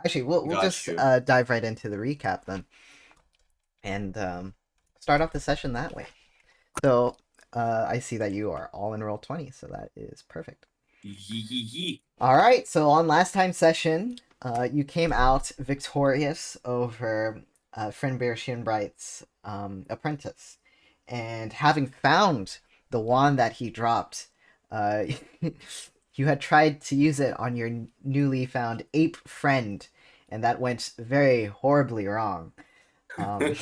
Actually, we'll Got just you. dive right into the recap then, and start off the session that way. So I see that you are all in roll 20, so that is perfect. Yee yee yee. All right, so on last time's session, you came out victorious over Frenbear Shinbright's apprentice, and having found the wand that he dropped, uh, you had tried to use it on your newly found ape friend, and that went very horribly wrong. Um,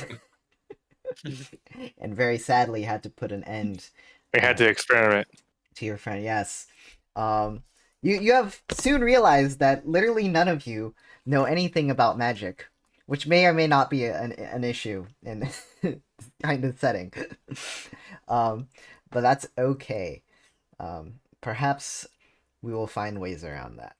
and very sadly had to put an end We had to experiment. to your friend. Yes. Um, you have soon realized that literally none of you know anything about magic, which may or may not be an issue in this kind of setting. um, but that's okay. Perhaps we will find ways around that.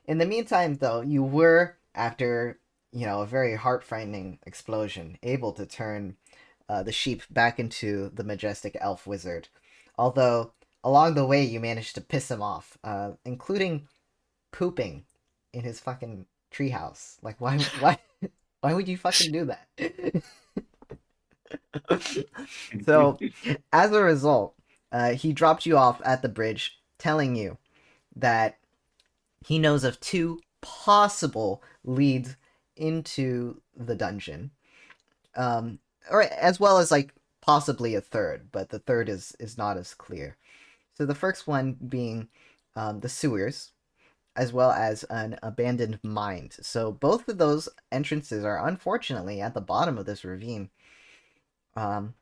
In the meantime, though, you were, after a very heart-frightening explosion, able to turn the sheep back into the majestic elf wizard. Although along the way you managed to piss him off, including pooping in his fucking treehouse. Like, why would you fucking do that? So, as a result, he dropped you off at the bridge, telling you that he knows of two possible leads into the dungeon, or as well as like possibly a third, but the third is not as clear. So the first one being the sewers, as well as an abandoned mine. So both of those entrances are unfortunately at the bottom of this ravine. And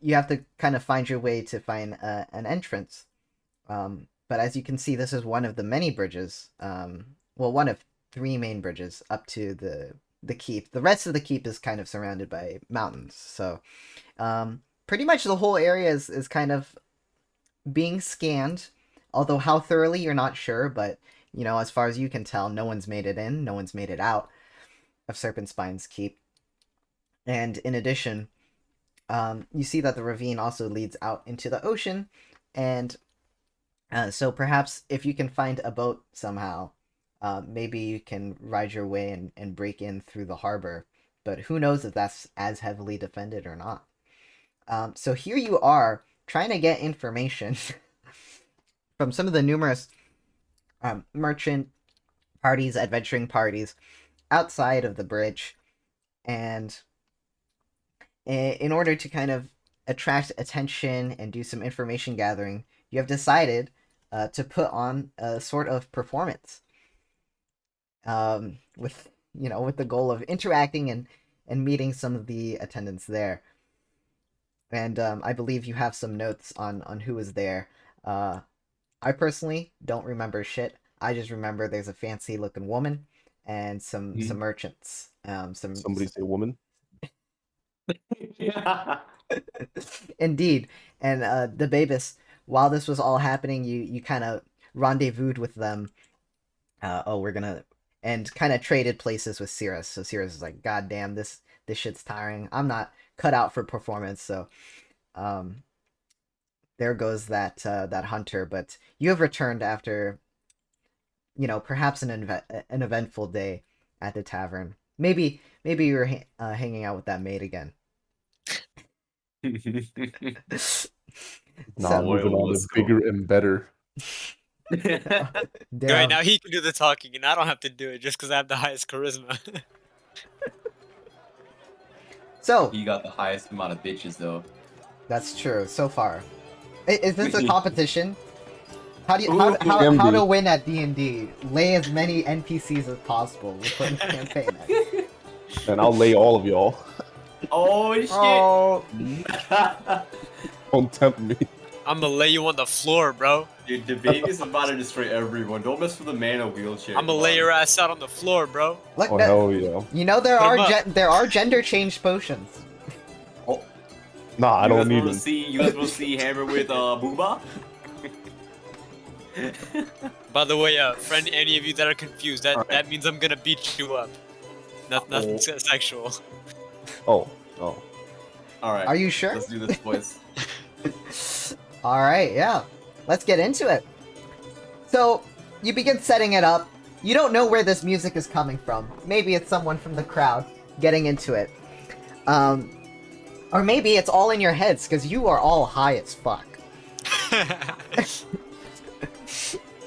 you have to kind of find your way to find an entrance. But as you can see, this is one of the many bridges. Well, one of three main bridges up to the keep. The rest of the keep is kind of surrounded by mountains. So pretty much the whole area is kind of being scanned. Although how thoroughly, you're not sure. But, as far as you can tell, no one's made it in. No one's made it out of Serpent Spine's keep. And in addition, you see that the ravine also leads out into the ocean. And so perhaps if you can find a boat somehow, maybe you can ride your way and break in through the harbor. But who knows if that's as heavily defended or not. So here you are trying to get information from some of the numerous merchant parties, adventuring parties outside of the bridge. And in order to kind of attract attention and do some information gathering, you have decided to put on a sort of performance, with the goal of interacting and meeting some of the attendants there. And I believe you have some notes on who was there. I personally don't remember shit. I just remember there's a fancy looking woman and some merchants. Somebody say woman. Indeed. And the Babus, while this was all happening, you kind of rendezvoused with them. And kind of traded places with Cirrus. So Cirrus is like, God damn, this shit's tiring. I'm not cut out for performance. So there goes that hunter. But you have returned after, perhaps an eventful day at the tavern. Maybe you were hanging out with that maid again. Nah, moving on to bigger and better. Right now he can do the talking and I don't have to do it just because I have the highest charisma. So You got the highest amount of bitches though. that's true so far. Is this a competition? How Can how be. to win at DnD? Lay as many NPCs as possible within the campaign. And I'll lay all of y'all. Oh shit! Oh, Don't tempt me. I'm gonna lay you on the floor, bro. Dude, the baby's about to destroy everyone. Don't mess with the man in a wheelchair. I'm gonna lay your ass out on the floor, bro. look, Oh hell yeah. there are gender change potions. Nah, I don't need them. You guys want to see Hammer with Booba? By the way, friend, any of you that are confused, that means I'm gonna beat you up. Nothing sexual. Oh. Alright. Are you sure? Let's do this, boys. All right, yeah. Let's get into it. So, you begin setting it up. you don't know where this music is coming from. Maybe it's someone from the crowd getting into it. Or maybe it's all in your heads, because you are all high as fuck.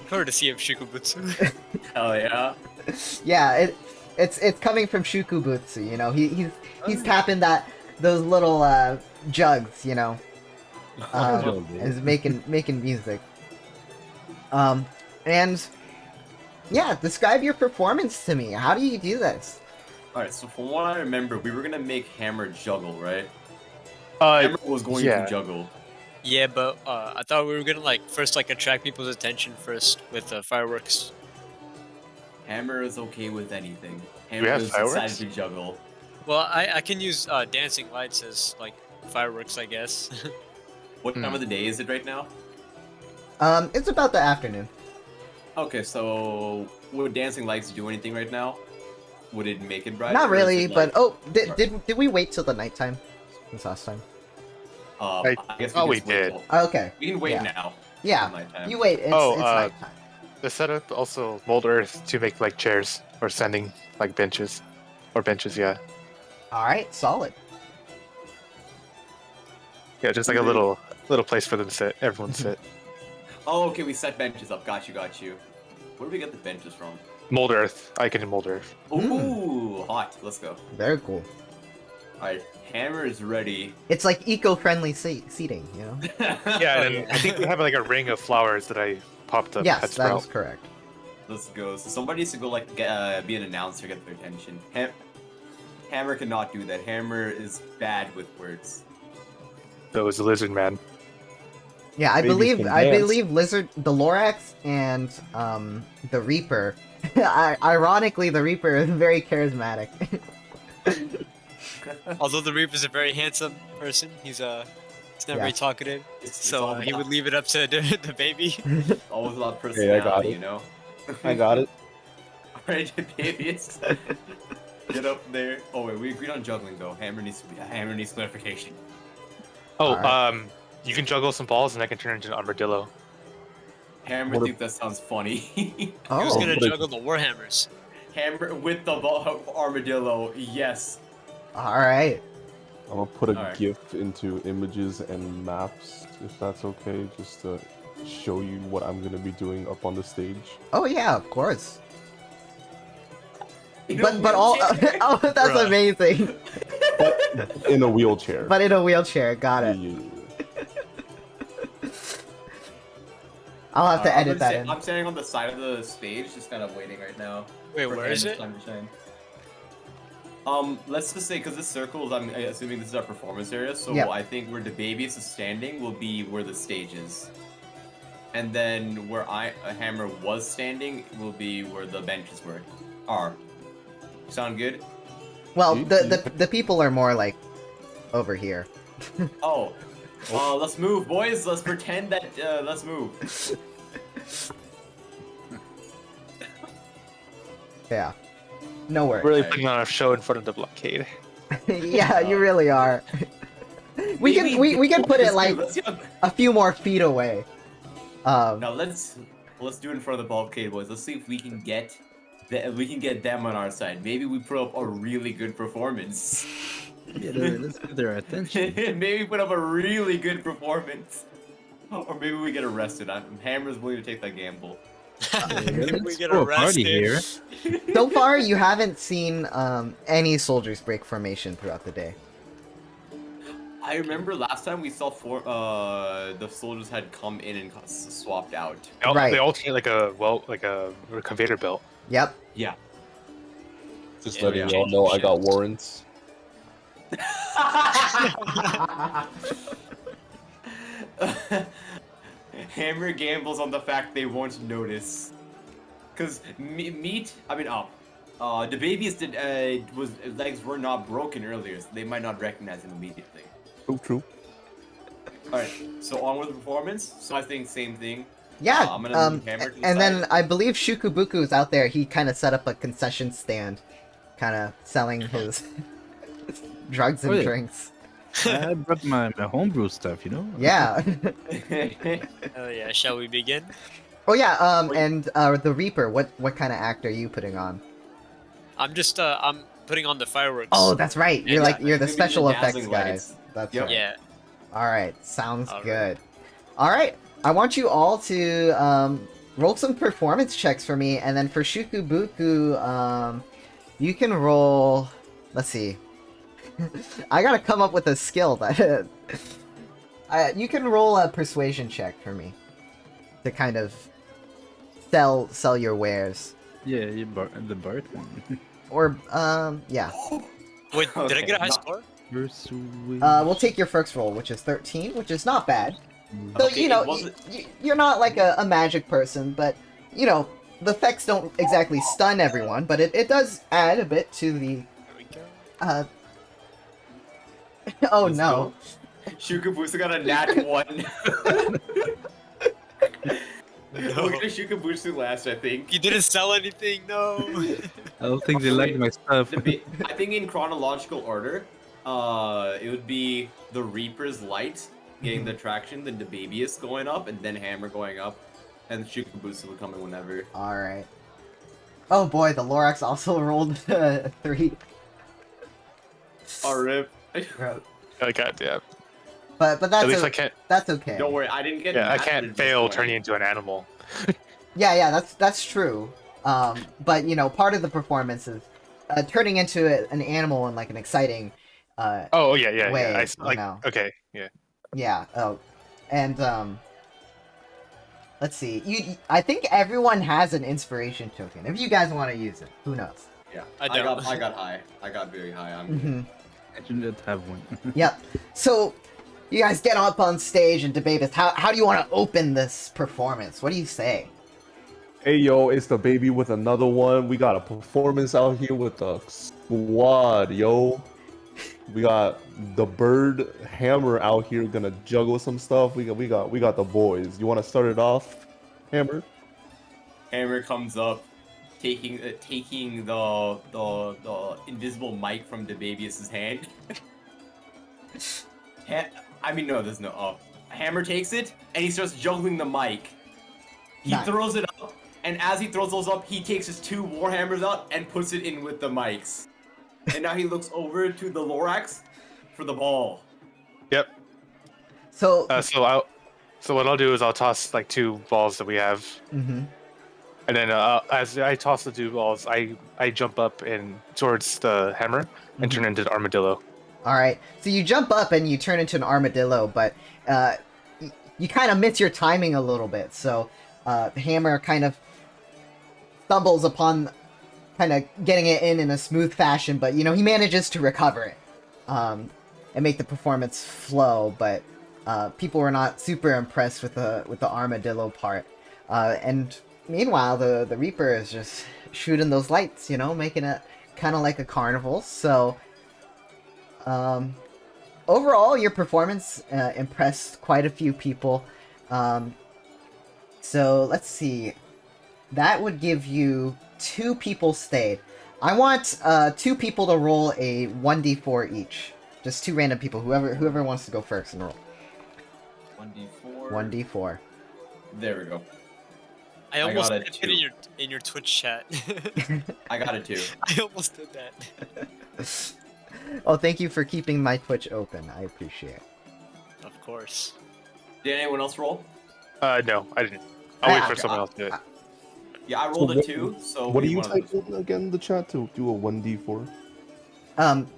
Courtesy of Shikubutsu. Hell yeah. Yeah, it's coming from Shukubutsu, you know. He's tapping those little jugs, you know. Is making music. And yeah, describe your performance to me. How do you do this? Alright, so from what I remember, we were gonna make Hammer juggle, right? Hammer was going to juggle. Yeah, but I thought we were gonna first attract people's attention first with fireworks. Hammer is okay with anything. Hammer is decided to juggle. Well, I can use dancing lights as fireworks, I guess. What time of the day is it right now? It's about the afternoon. Okay, so would dancing lights do anything right now? Would it make it brighter? Not really, but did we wait till the nighttime this last time? I guess we did. Okay. We can wait now. Yeah, Nighttime. you wait. It's nighttime. The setup also mold earth to make chairs or standing benches, yeah. All right, solid. Yeah, just a little place for them to sit. Everyone sit. Oh, okay, we set benches up. Got you. Where do we get the benches from? Mold earth. I can mold earth. Ooh, hot. Let's go. Very cool. Alright, Hammer is ready. It's like eco-friendly seating, you know? Yeah, and I think we have a ring of flowers that I popped up. Yes, that is correct. Let's go. So somebody needs to go be an announcer, get their attention. Hammer cannot do that. Hammer is bad with words. So is the lizard man. Yeah, I believe Lizard, the Lorax, and the Reaper. Ironically, the Reaper is very charismatic. Although the Reaper's a very handsome person, he's not very talkative, so he would leave it up to the baby. Always a lot of personality, you know. I got it. Alright, babies. Get up there. Oh wait, we agreed on juggling though. Hammer needs clarification. Oh, right. You can juggle some balls and I can turn into an armadillo. Hammer thinks that sounds funny. He was gonna juggle the Warhammers. Hammer with the armadillo, yes. Alright. I'm gonna put a GIF into images and maps, if that's okay, just to show you what I'm gonna be doing up on the stage. Oh yeah, of course. But all oh, that's amazing. But in a wheelchair. But in a wheelchair, got it. Yeah. I'll have to edit that in. I'm standing on the side of the stage, just kind of waiting right now. Wait, where is it? Let's just say, because this circle is, I'm assuming this is our performance area, so I think where the baby is standing will be where the stage is. And then where Hammer was standing will be where the benches are. Sound good? Well, the people are more like over here. Oh. Let's move, boys. Let's pretend that, let's move. Yeah. No worries. Really putting on a show in front of the blockade. Yeah, you really are. we can put it like a few more feet away. Now let's do it in front of the blockade, boys. Let's see if we can get them on our side. Maybe we put up a really good performance. Yeah, let's get their attention. Maybe put up a really good performance. Or maybe we get arrested. Hammer's willing to take that gamble. We get arrested. Here. So far, you haven't seen any soldiers break formation throughout the day. I remember last time we saw the soldiers had come in and swapped out. Right. They all treat like a conveyor belt. Yep. Yeah. Just letting y'all know I got warrants. Hammer gambles on the fact they won't notice. Cause the baby's legs were not broken earlier, so they might not recognize him immediately. True. Alright, so on with the performance. So I think same thing. Yeah, I'm gonna move Hammer to the and side. then I believe Shukubuku is out there. He kind of set up a concession stand, kind of selling his drugs and drinks. I brought my homebrew stuff, you know? Yeah. Oh yeah, shall we begin? Oh yeah, and the Reaper, what kind of act are you putting on? I'm just I'm putting on the fireworks. Oh, that's right. You're Yeah, you're the Maybe special effects dazzling guy. lights. That's Yep. right. Yeah. All right, sounds All right. good. All right, I want you all to roll some performance checks for me, and then for Shukubuku, you can roll. Let's see. I gotta come up with a skill that you can roll a persuasion check for me to kind of sell your wares. Yeah, the bartender. Or yeah. Wait, did I Okay, get a high not- score? Persuasion. We'll take your first roll, which is 13, which is not bad. So, Okay, you know, it wasn't- you're not like a magic person, but, you know, the effects don't exactly stun everyone, but it does add a bit to the, There we go. oh Let's no. go. Shukabusu got a nat 1. No. We're gonna Shukabusu last, I think. You didn't sell anything, no. I don't think they like my stuff. I think in chronological order, it would be the Reaper's Light getting the traction, then the Babyist going up, and then Hammer going up, and Shukabusu will come in whenever. Alright. Oh boy, the Lorax also rolled 3. Oh, rip. Oh god, yeah. But that's At least I can't. that's okay. Don't worry, I didn't get. Yeah, I mad at can't this fail point. turning into an animal. Yeah, that's true. But you know, part of the performance is turning into an animal in like an exciting Oh yeah. way, I, you like know. okay, yeah. Yeah. Oh, and let's see. I think everyone has an inspiration token. If you guys want to use it, who knows? Yeah, I I don't. got high. I got very high. I'm good. Hmm I should just have one. Yep. So, you guys get up on stage and debate this. How do you want to open this performance? What do you say? Hey yo, it's the baby with another one. We got a performance out here with the squad, yo. We got the bird Hammer out here gonna juggle some stuff. We got the boys. You want to start it off, Hammer? Hammer comes up, taking the invisible mic from the Babyist's hand. I mean, no, there's no. Oh, Hammer takes it and he starts juggling the mic. He Nice. throws it up, and as he throws those up, he takes his 2 Warhammers out and puts it in with the mics. And now he looks over to the Lorax for the ball. Yep. So, So what I'll do is I'll toss like 2 balls that we have, mhm. and then as I toss the 2 balls, I jump up and towards the hammer and turn into the armadillo. All right. So you jump up and you turn into an armadillo, but you kind of miss your timing a little bit. So Hammer kind of stumbles upon kind of getting it in a smooth fashion, but you know he manages to recover it and make the performance flow. But people were not super impressed with the armadillo part. And meanwhile, the Reaper is just shooting those lights, you know, making it kind of like a carnival. So. Overall, your performance impressed quite a few people. So let's see. That would give you 2 people stayed. I want 2 people to roll a 1d4 each. Just 2 random people. Whoever wants to go first and roll. 1d4. 1d4. There we go. I almost got a did 2. it in your Twitch chat. I got it too. I almost did that. Oh, thank you for keeping my Twitch open. I appreciate it. Of course. Did anyone else roll? No, I didn't. I'll wait for someone else to do it. Yeah, I rolled So a 2. So What do we you wanna- type in again in the chat to do a 1d4?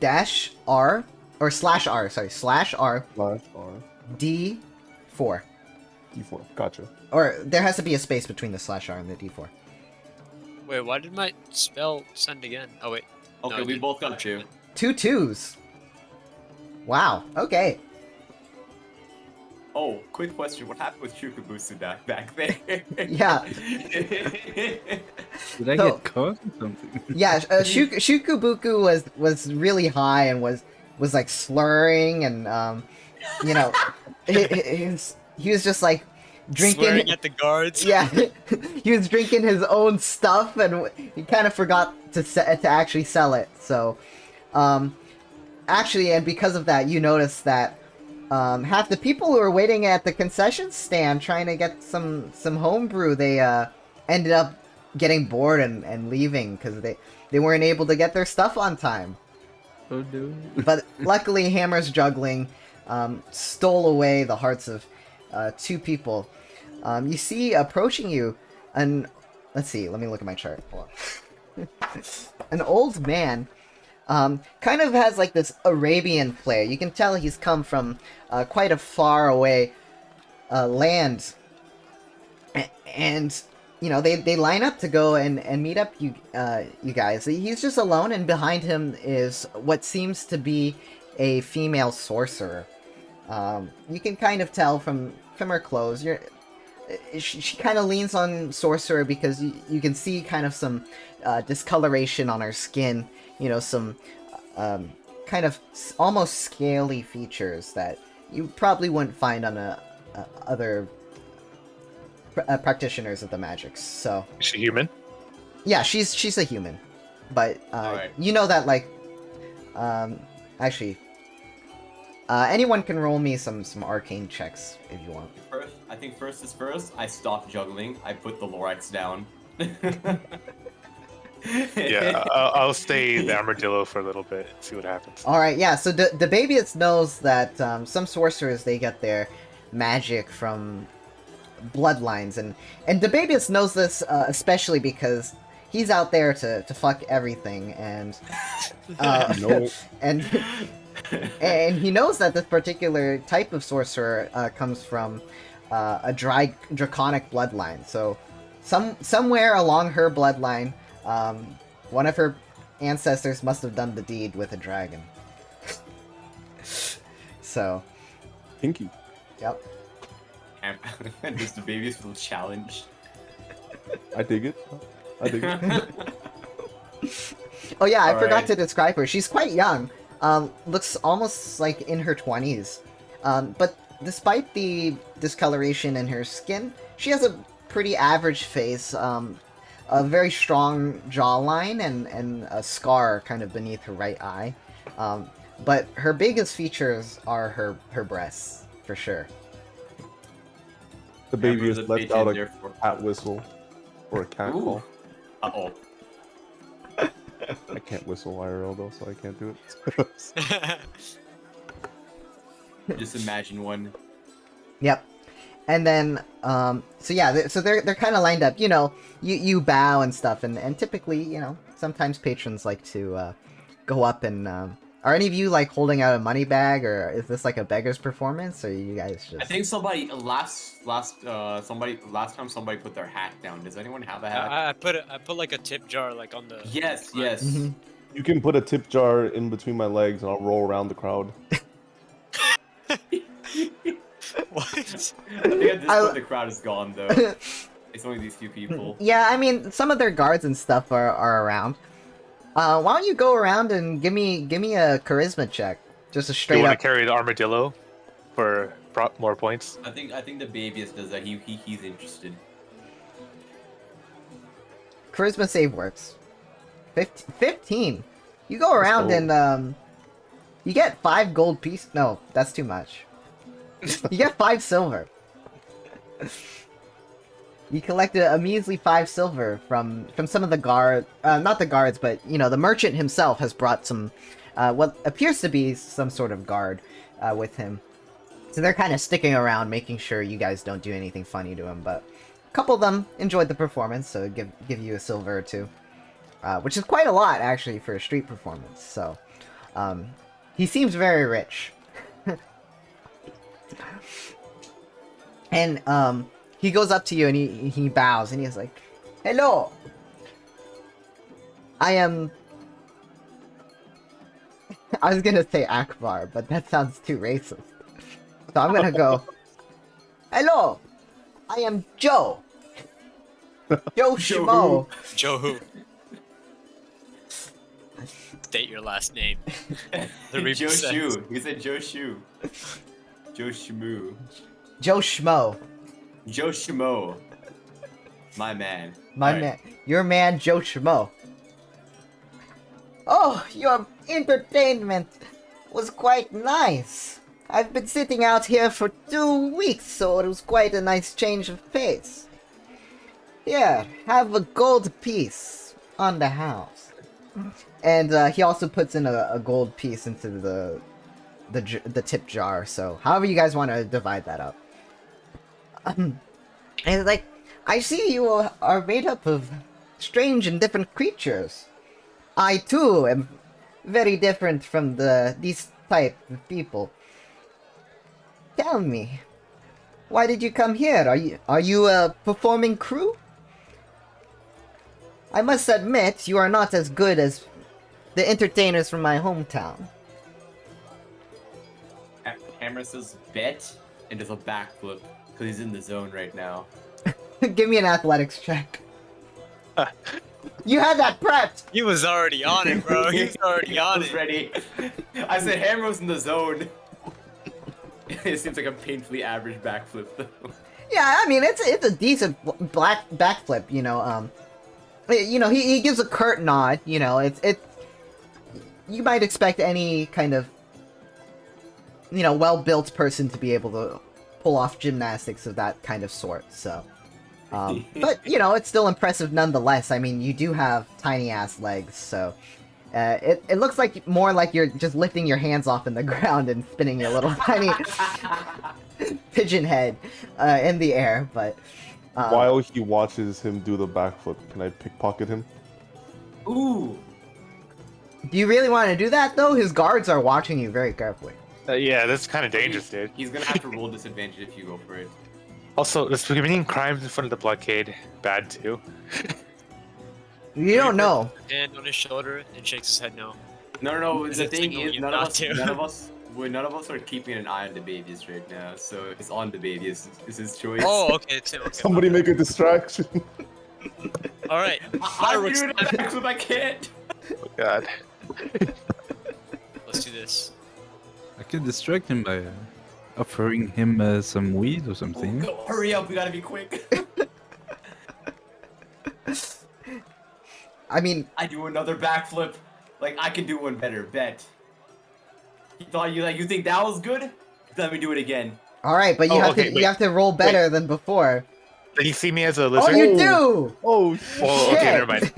Dash R or slash R. Sorry, slash R Slash R. D4. D4. Gotcha. Or there has to be a space between the slash R and the D4. Wait, why did my spell send again? Oh wait. Okay, No, we you- both got 2. 2 2s. Wow. Okay. Oh, quick question. What happened with Shukabusu back there? Yeah. Did I So- get caught or something? Yeah. Shukubuku was really high and was like slurring and you know, he was just like drinking. Swearing at the guards. Yeah, he was drinking his own stuff and he kind of forgot to actually sell it. So, actually, and because of that, you notice that half the people who were waiting at the concession stand trying to get some homebrew, they ended up getting bored and leaving because they weren't able to get their stuff on time. Oh no. But luckily, Hammer's juggling stole away the hearts of 2 people. You see approaching you, let's see, let me look at my chart. Hold on. An old man, kind of has like this Arabian flair. You can tell he's come from quite a far away land, and you know they line up to go and meet up you guys. He's just alone, and behind him is what seems to be a female sorcerer. You can kind of tell from her clothes. She kind of leans on sorcerer because you can see kind of some discoloration on her skin. You know, some kind of almost scaly features that you probably wouldn't find on other practitioners of the magics. So Is she human? yeah, she's a human, but Alright. you know that like actually anyone can roll me some arcane checks if you want. I think first is first. I stop juggling. I put the Lorax down. Yeah, I'll stay the armadillo for a little bit. See what happens. All right, yeah. So the Babius knows that some sorcerers, they get their magic from bloodlines, and Debabius knows this especially because he's out there to fuck everything, and No. and he knows that this particular type of sorcerer comes from a draconic bloodline. So somewhere along her bloodline, one of her ancestors must have done the deed with a dragon. So, Pinky. yep. And does the babies feel challenged? I dig it. I dig it. Oh yeah, I All forgot right. to describe her. She's quite young. Looks almost like in her 20s. But despite the discoloration in her skin, she has a pretty average face. A very strong jawline and a scar kind of beneath her right eye. But her biggest features are her breasts, for sure. The baby Hammer's has a left bitch out in a there for- cat whistle or a cat Ooh. call. Uh-oh. I can't whistle IRL though, so I can't do it. Just imagine one. Yep. And then, so yeah, so they're kind of lined up. You know, you bow and stuff, and typically, you know, sometimes patrons like to go up and. Are any of you like holding out a money bag, or is this like a beggar's performance, or you guys just? I think somebody last time somebody put their hat down. Does anyone have a hat? I put like a tip jar like on the. Yes, yes. Mhm. You can put a tip jar in between my legs and I'll roll around the crowd. What? I think at this point the crowd is gone though. It's only these few people. Yeah, I mean, some of their guards and stuff are around. Why don't you go around and give me a charisma check, just a Do you straight want up. to carry the armadillo for more points? I think the babyist does that. He's interested. Charisma save works. 15. You go around go. and you get 5 gold pieces. No, that's too much. You get 5 silver. You collected a measly 5 silver from some of the guard, not the guards, but you know the merchant himself has brought some, what appears to be some sort of guard, with him. So they're kind of sticking around, making sure you guys don't do anything funny to him. But a couple of them enjoyed the performance, so give you a silver or 2, which is quite a lot actually for a street performance. So he seems very rich, and he goes up to you and he bows and he's like, "Hello, I am." I was gonna say Akbar, but that sounds too racist. So I'm gonna go, "Hello, I am Joe. Joe Schmo." Joe who? State your last name. The Reaper Joe says. Shu. He said Joe Shu. Joe Shmoo. Joe Schmo. Joe Shmo. My man. My Alright. man. Your man, Joe Schmo. Oh, your entertainment was quite nice. I've been sitting out here for 2 weeks, so it was quite a nice change of pace. Here, have a gold piece on the house. And he also puts in a gold piece into the tip jar, so however you guys want to divide that up. And like, I see you are made up of strange and different creatures. I too am very different from these type of people. Tell me, why did you come here? Are you a performing crew? I must admit, you are not as good as the entertainers from my hometown. Hammer says bet and does a backflip because he's in the zone right now. Give me an athletics check. You had that prepped! He was already on it, bro. He was already on it. Ready. I said Hammer was in the zone. It seems like a painfully average backflip though. Yeah, I mean, it's a decent backflip, you know, he gives a curt nod, you know, it's you might expect any kind of, you know, well-built person to be able to pull off gymnastics of that kind of sort, so. But, you know, it's still impressive nonetheless. I mean, you do have tiny-ass legs, so. It looks like more like you're just lifting your hands off in the ground and spinning your little tiny pigeon head in the air, but... While he watches him do the backflip, can I pickpocket him? Ooh! Do you really want to do that, though? His guards are watching you very carefully. Yeah, that's kind of dangerous, dude. He's gonna have to roll disadvantage if you go for it. Also, is committing crimes in front of the blockade bad too? You don't know. Hand on his shoulder and shakes his head no. No. The It's thing signal is, you none not of us are keeping an eye on the babies right now. So it's on the babies. It's his choice. Oh, okay, it's him. Okay, Somebody make a distraction. All right. I'm doing a backflip. I can't. Oh god. Let's do this. I can distract him by offering him some weed or something. Go, hurry up! We gotta be quick. I mean... I do another backflip. Like, I can do one better, bet. You think that was good? Let me do it again. Alright, but you have to roll better than before. Did you see me as a lizard? Oh, you do! Oh, Oh, okay, never mind.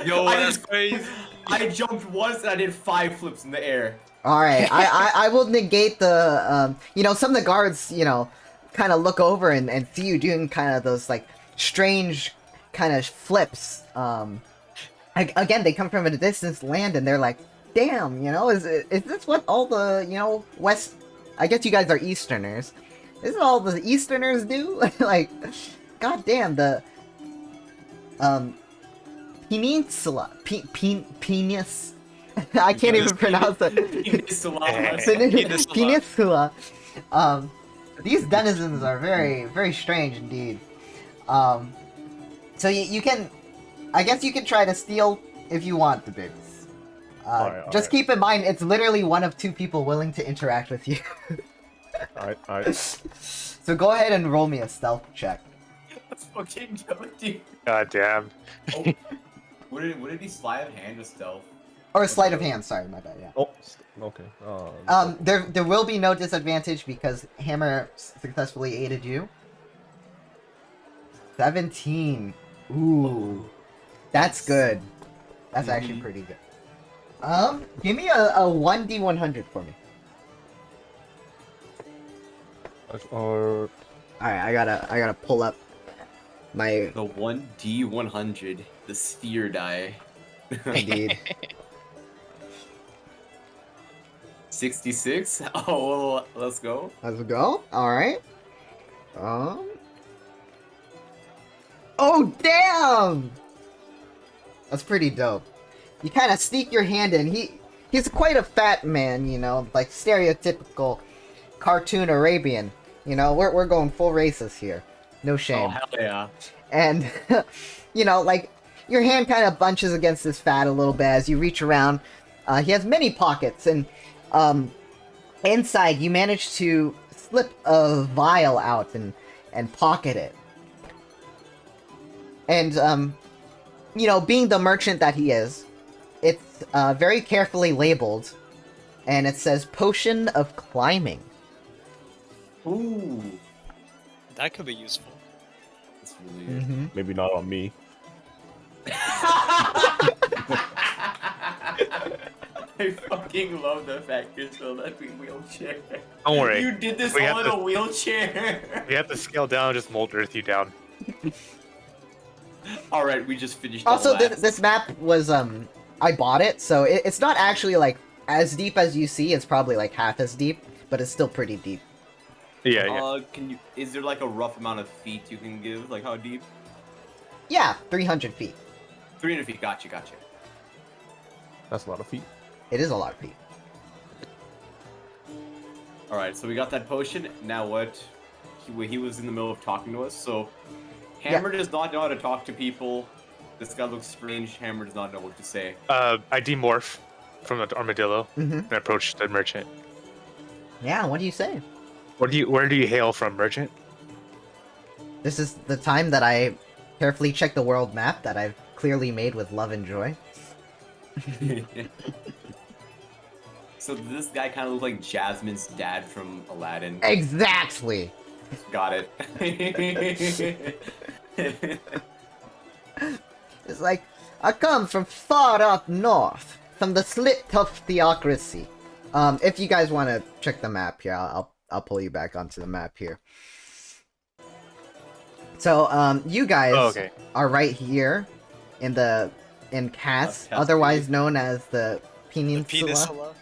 Yo, that's crazy. I jumped once and I did 5 flips in the air. Alright, I will negate the, you know, some of the guards, you know, kind of look over and see you doing kind of those, like, strange kind of flips. Again, they come from a distant land and they're like, damn, you know, is this what all the, you know, West... I guess you guys are Easterners. Is this all the Easterners do? Like, goddamn, the... Peninsula... Penis... I can't even pronounce it. Peninsula. These denizens are very, very strange indeed. So you can... I guess you can try to steal if you want the babies. Just keep in mind, it's literally one of 2 people willing to interact with you. Alright. So go ahead and roll me a stealth check. Let's fucking do it, dude. God damn. Oh. Would it be sleight of hand or stealth? Or sleight of hand, sorry, my bad, yeah. Oh, okay. There will be no disadvantage because Hammer successfully aided you. 17. Ooh. That's good. That's actually pretty good. Give me a 1d100 for me. Or Alright, I gotta pull up my... The 1d100, the sphere die. Indeed. 66? Oh, well, let's go. Let's go. Alright. Oh, damn! That's pretty dope. You kind of sneak your hand in. He's quite a fat man, you know, like stereotypical cartoon Arabian. You know, we're going full racist here. No shame. Oh, hell yeah. And, you know, like, your hand kind of bunches against his fat a little bit as you reach around. He has many pockets, and inside you manage to slip a vial out and pocket it. And, you know, being the merchant that he is, it's very carefully labeled and it says Potion of Climbing. Ooh. That could be useful. That's really good. Mm-hmm. Maybe not on me. I fucking love the fact you're still that wheelchair. Don't worry. You did this We all have in to- a wheelchair. We have to scale down, just mold earth you down. All right, we just finished. Also, the this map was I bought it, so it's not actually like as deep as you see. It's probably like half as deep, but it's still pretty deep. Yeah, yeah. Can you? Is there like a rough amount of feet you can give? Like how deep? Yeah, 300 feet. 300 feet. Gotcha. That's a lot of feet. It is a lot of feet. All right, so we got that potion. Now what? He was in the middle of talking to us. So Hammer does not know how to talk to people. This guy looks strange. Hammer does not know what to say. I demorph from the armadillo Mm-hmm. and approach the merchant. Yeah, what do you say? Where do you hail from, merchant? This is the time that I carefully check the world map that I've clearly made with love and joy. So this guy kind of looked like Jasmine's dad from Aladdin. Exactly! Got it. It's like, I come from far up north, from the slit of theocracy. If you guys want to check the map here, I'll pull you back onto the map here. So, you guys are right here in Cass, otherwise known as the Peninsula.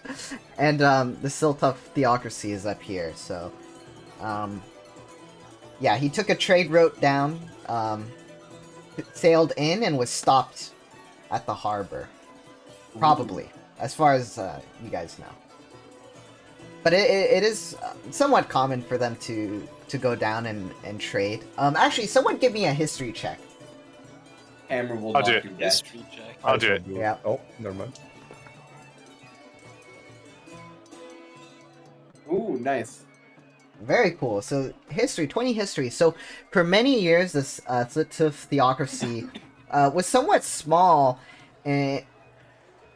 And, the Silt of Theocracy is up here, so, yeah, he took a trade route down, sailed in, and was stopped at the harbor. Probably, as far as, you guys know. But it is somewhat common for them to go down and trade. Actually, someone give me a history check. Hammer will I'll not do it. do that. History check. I'll do it. Yeah. Oh, never mind. Ooh, nice. Very cool. So, 20 history. So, for many years, this Slit of Theocracy was somewhat small, and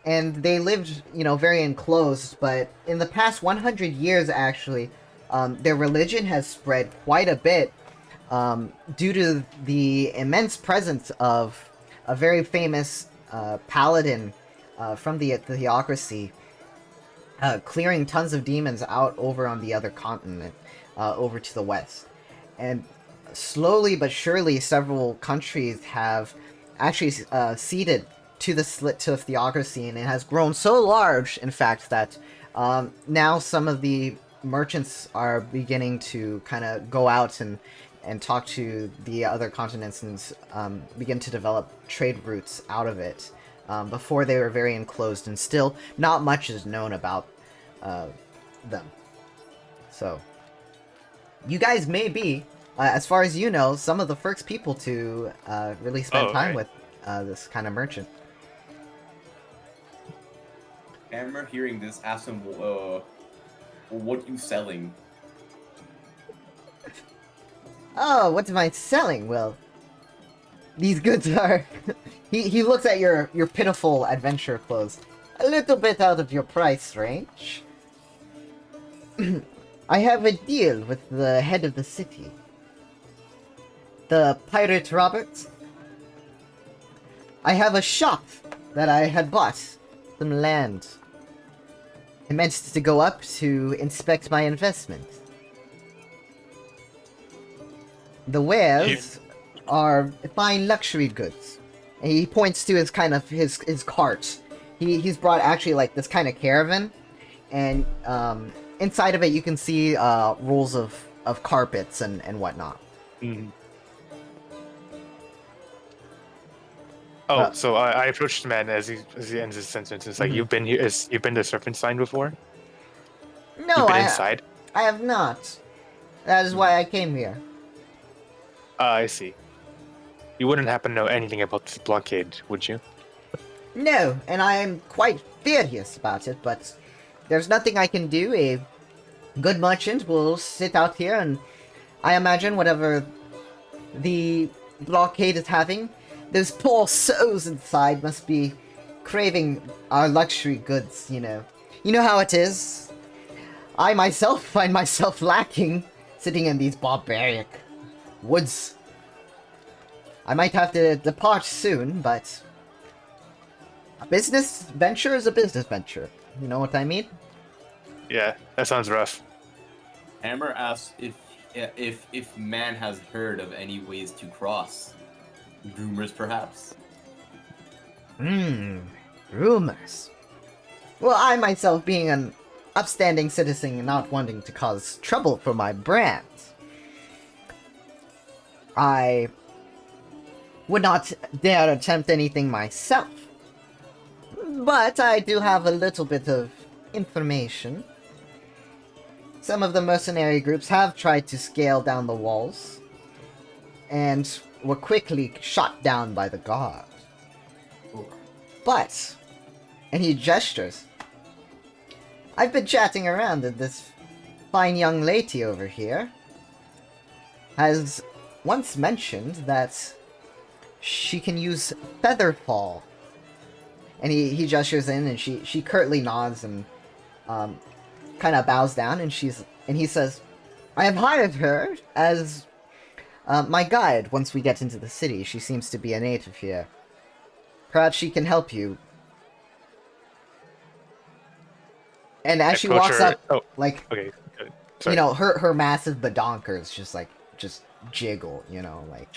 they lived, very enclosed, but in the past 100 years, actually, their religion has spread quite a bit due to the immense presence of a very famous paladin from the Theocracy, clearing tons of demons out over on the other continent, over to the west. And slowly but surely, several countries have actually ceded to the Slit of Theocracy, and it has grown so large, in fact, that now some of the merchants are beginning to kind of go out and talk to the other continents and begin to develop trade routes out of it. Before they were very enclosed, and still not much is known about them. So, you guys may be, as far as you know, some of the first people to really spend time with this kind of merchant. Hammer, hearing this, asks him, what you selling? Oh, what am I selling? Well, these goods are... he looks at your pitiful adventure clothes. A little bit out of your price range. I have a deal with the head of the city. The Pirate Robert. I have a shop that I had bought. Some land. I meant to go up to inspect my investment. The wares are fine luxury goods. And he points to his kind of his cart. He's brought actually like this kind of caravan, and inside of it you can see rolls of carpets and whatnot. Mm. Oh, so I approached the man as he ends his sentence. It's like, you've been here. You've been to Serpent Sign before? No, You've been inside? I have not. That is why I came here. I see. You wouldn't happen to know anything about this blockade, would you? No, and I am quite furious about it, but there's nothing I can do. A good merchant will sit out here, and I imagine whatever the blockade is having, those poor souls inside must be craving our luxury goods, You know how it is. I myself find myself lacking sitting in these barbaric woods. I might have to depart soon, but a business venture is a business venture. You know what I mean? Yeah, that sounds rough. Hammer asks if man has heard of any ways to cross. Rumors, perhaps. Rumors. Well, I myself being an upstanding citizen and not wanting to cause trouble for my brand, I would not dare attempt anything myself. But I do have a little bit of information. Some of the mercenary groups have tried to scale down the walls, and were quickly shot down by the guard. But, and he gestures, I've been chatting around and this fine young lady over here has once mentioned that she can use Featherfall. And he gestures in and she curtly nods and kind of bows down and he says, I have hired her as my guide once we get into the city. She seems to be a native here. Perhaps she can help you. And as she walks up, like, okay, you know, her massive badonkers just jiggle, you know, like.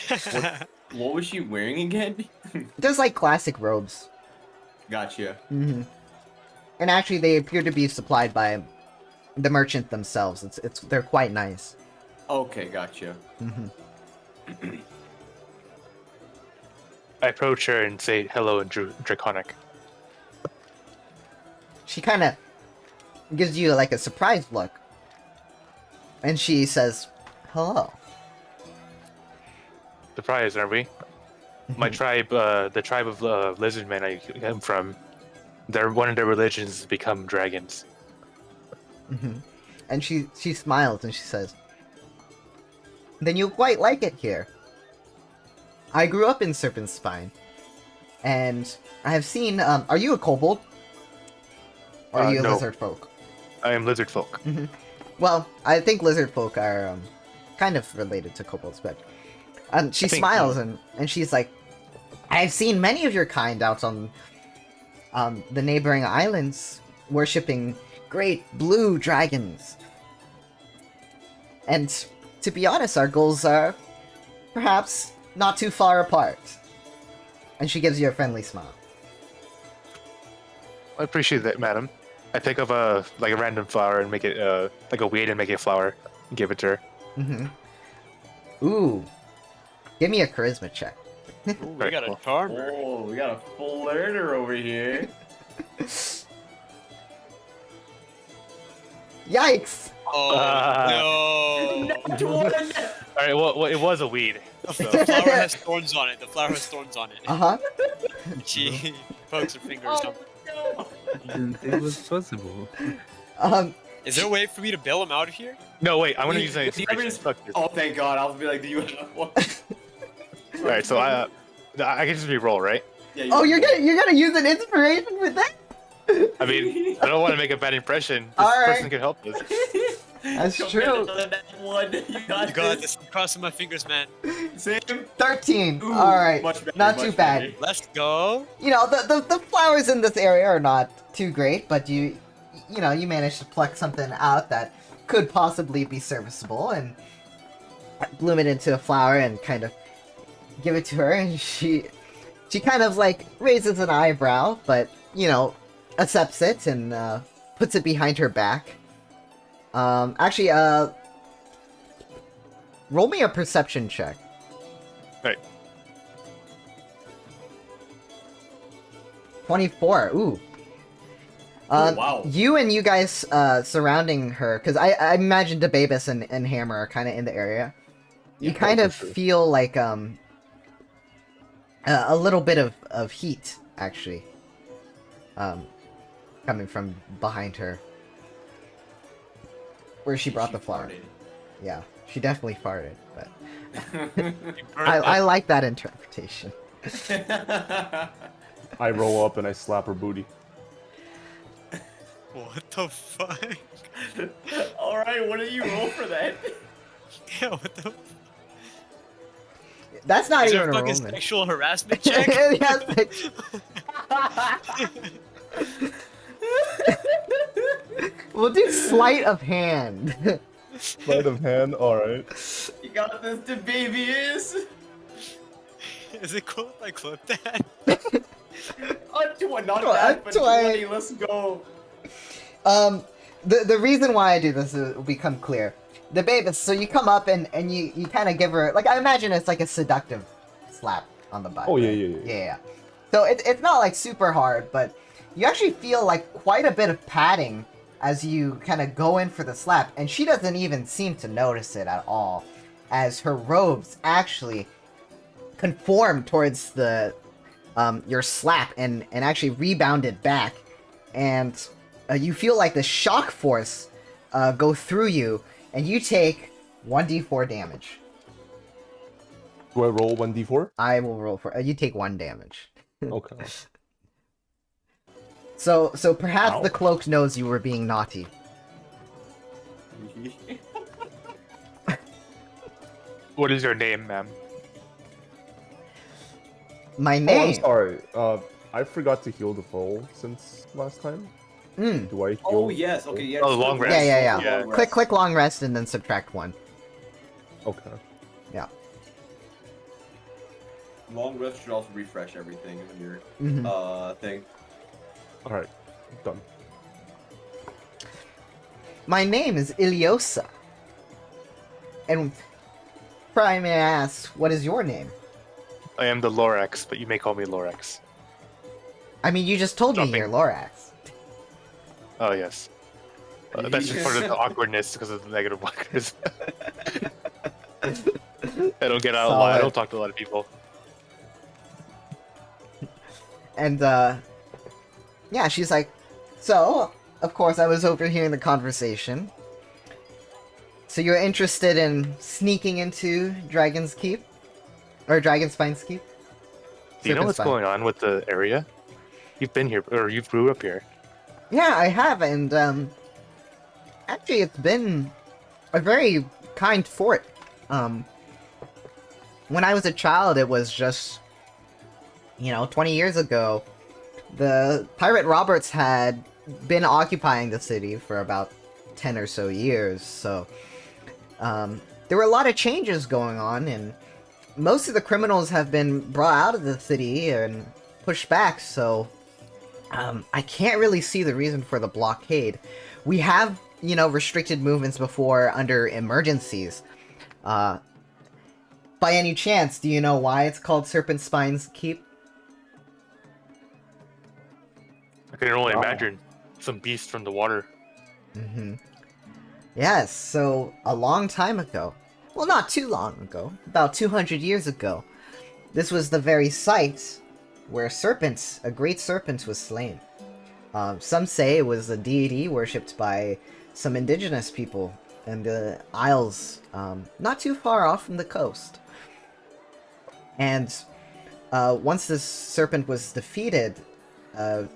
What was she wearing again? Just like classic robes. Gotcha. Mm-hmm. And actually, they appear to be supplied by the merchant themselves. They're quite nice. Okay, gotcha. Mm-hmm. I approach her and say hello in Draconic. She kind of gives you like a surprised look. And she says, hello. Surprised, are we? My tribe, the tribe of lizardmen I am from, one of their religions has become dragons. Mm-hmm. And she smiles and she says, then you'll quite like it here. I grew up in Serpent's Spine, and I have seen, are you a kobold? Or are you a no. lizard folk? I am lizard folk. Mm-hmm. Well, I think lizard folk are kind of related to kobolds, but she smiles and she's like, I've seen many of your kind out on the neighboring islands worshipping great blue dragons. And to be honest, our goals are perhaps not too far apart. And she gives you a friendly smile. I appreciate that, madam. I pick up a random flower and make it like a weed and make it a flower and give it to her. Mm-hmm. Ooh. Give me a charisma check. Ooh, we got a charmer. Oh, we got a full learner over here. Yikes! Oh, no! Alright, well, it was a weed. So. The flower has thorns on it. The flower has thorns on it. Uh-huh. She pokes her finger or something. I didn't think it was possible. Is there a way for me to bail him out of here? No, wait, I want to use an inspiration. Oh, thank God. I was be like, do you have one? Alright, so I can just re-roll, right? Yeah, Oh, you're gonna use an inspiration for that? I mean, I don't want to make a bad impression. This Alright. person can help us. That's true. You got this. I'm crossing my fingers, man. Same. 13. Ooh, Alright. much better, Not much too bad. better. Let's go. You know, the flowers in this area are not too great, but you managed to pluck something out that could possibly be serviceable and bloom it into a flower and kind of give it to her, and she kind of like raises an eyebrow, but accepts it and puts it behind her back. Actually, roll me a perception check. Right. 24. Ooh. Oh, wow. You guys surrounding her, because I imagine Debabus and Hammer are kind of in the area. You kind of feel like a little bit of heat, actually, coming from behind her, where she brought the flower. Farted. Yeah, she definitely farted, but I like that interpretation. I roll up and I slap her booty. What? what the fuck? Alright, what do you roll for that? Yeah, what the? That's not Is even there a a fucking roll, man. sexual harassment check? Yes, we'll do sleight of hand. Sleight of hand. All right. You got this, the baby is. Is it cool if I clip that? Not that, but 20. Let's go. The reason why I do this will become clear. The baby, so you come up and you kind of give her, like, I imagine it's like a seductive slap on the butt. Oh yeah, right? yeah. Yeah. So it's not like super hard, but you actually feel like quite a bit of padding as you kind of go in for the slap, and she doesn't even seem to notice it at all, as her robes actually conform towards the your slap and actually rebounded back, and you feel like the shock force go through you, and you take 1d4 damage. Do I roll 1d4? I will roll for you take 1 damage. Okay. So perhaps Ow. the cloak knows you were being naughty. What is your name, ma'am? My Oh, name. I'm sorry. I forgot to heal the foe since last time. Mm. Do I heal? Oh yes, okay, yeah. Oh, long rest. Yeah. Yeah. Click long rest and then subtract 1. Okay. Yeah. Long rest should also refresh everything in your Mhm. thing. All right. Done. My name is Iliosa. And if I may ask, what is your name? I am the Lorax, but you may call me Lorax. I mean, you just told me Jumping. you're Lorax. Oh yes. That's just part of the awkwardness because of the negative markers. I don't get out a lot. I Solid. don't talk to a lot of people. And, yeah, she's like, so, of course, I was overhearing the conversation. So you're interested in sneaking into Dragon's Keep? Or Dragon Spine's Keep? Do you know Serpent what's Spine. going on with the area? You've been here, or you grew up here. Yeah, I have, and, actually, it's been a very kind fort. When I was a child, it was just, 20 years ago, the Pirate Roberts had been occupying the city for about 10 or so years, so, there were a lot of changes going on, and most of the criminals have been brought out of the city and pushed back, so I can't really see the reason for the blockade. We have, restricted movements before under emergencies. By any chance, do you know why it's called Serpent Spine's Keep? I can only Wow. imagine some beast from the water. Mm-hmm. Yes, so a long time ago, well, not too long ago, about 200 years ago, this was the very site where a great serpent was slain. Some say it was a deity worshipped by some indigenous people in the Isles, not too far off from the coast. And once this serpent was defeated, a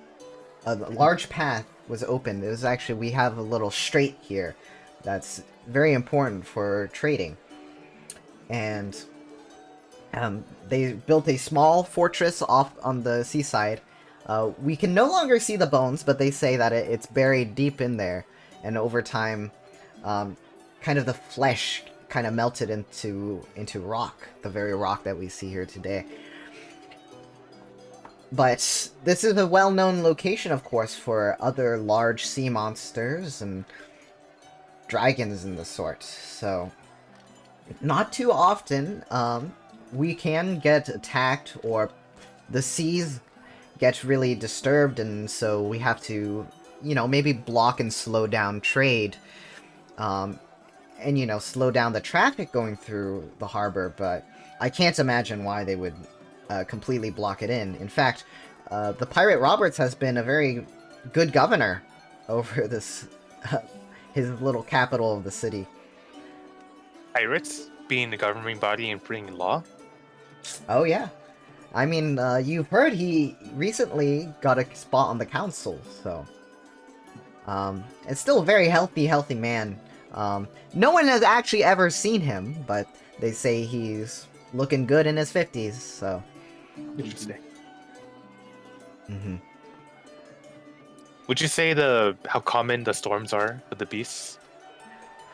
large path was opened. It was actually, we have a little strait here that's very important for trading. And they built a small fortress off on the seaside. We can no longer see the bones, but they say that it's buried deep in there. And over time, kind of the flesh kind of melted into rock, the very rock that we see here today. But this is a well-known location, of course, for other large sea monsters and dragons and the sort. So, not too often, we can get attacked, or the seas get really disturbed, and so we have to, maybe block and slow down trade, and, slow down the traffic going through the harbor, but I can't imagine why they would completely block it in. In fact, the Pirate Roberts has been a very good governor over this, his little capital of the city. Pirates being the governing body and bringing law? Oh yeah. I mean, you've heard he recently got a spot on the council, so... It's still a very healthy man. No one has actually ever seen him, but they say he's looking good in his 50s, so... Interesting. Mm-hmm. Would you say how common the storms are with the beasts?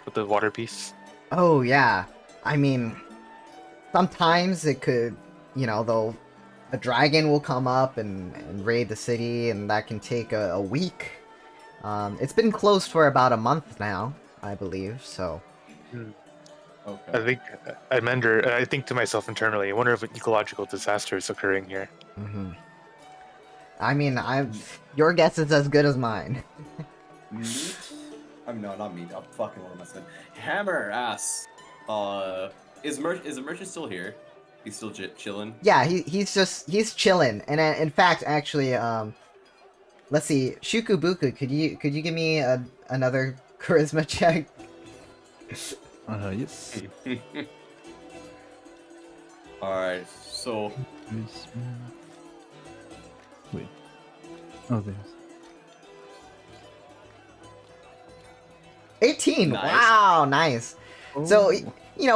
With the water beasts? Oh, yeah. I mean, sometimes it could, a dragon will come up and raid the city, and that can take a week. It's been closed for about a month now, I believe, so... Okay. I think to myself internally, I wonder if an ecological disaster is occurring here. Mm-hmm. I mean, your guess is as good as mine. Meat? I mean, no, not meat. I'm fucking what am I saying? Hammer asks, is the merchant still here? He's still chilling? Yeah, he's chilling. And in fact, actually, let's see, Shukubuku, could you give me another charisma check? Yes. Alright, so... Wait. Oh, there's... 18! Nice. Wow, nice. Oh. So,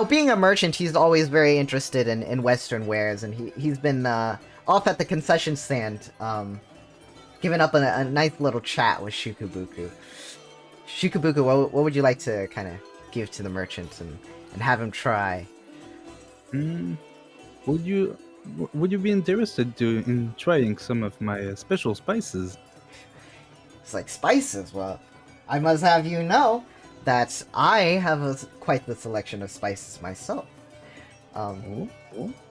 being a merchant, he's always very interested in Western wares, and he's been off at the concession stand, giving up a nice little chat with Shukubuku. Shukubuku, what would you like to kind of give to the merchant and have him try? Would you be interested in trying some of my special spices? It's like spices. Well, I must have you know that I have quite the selection of spices myself.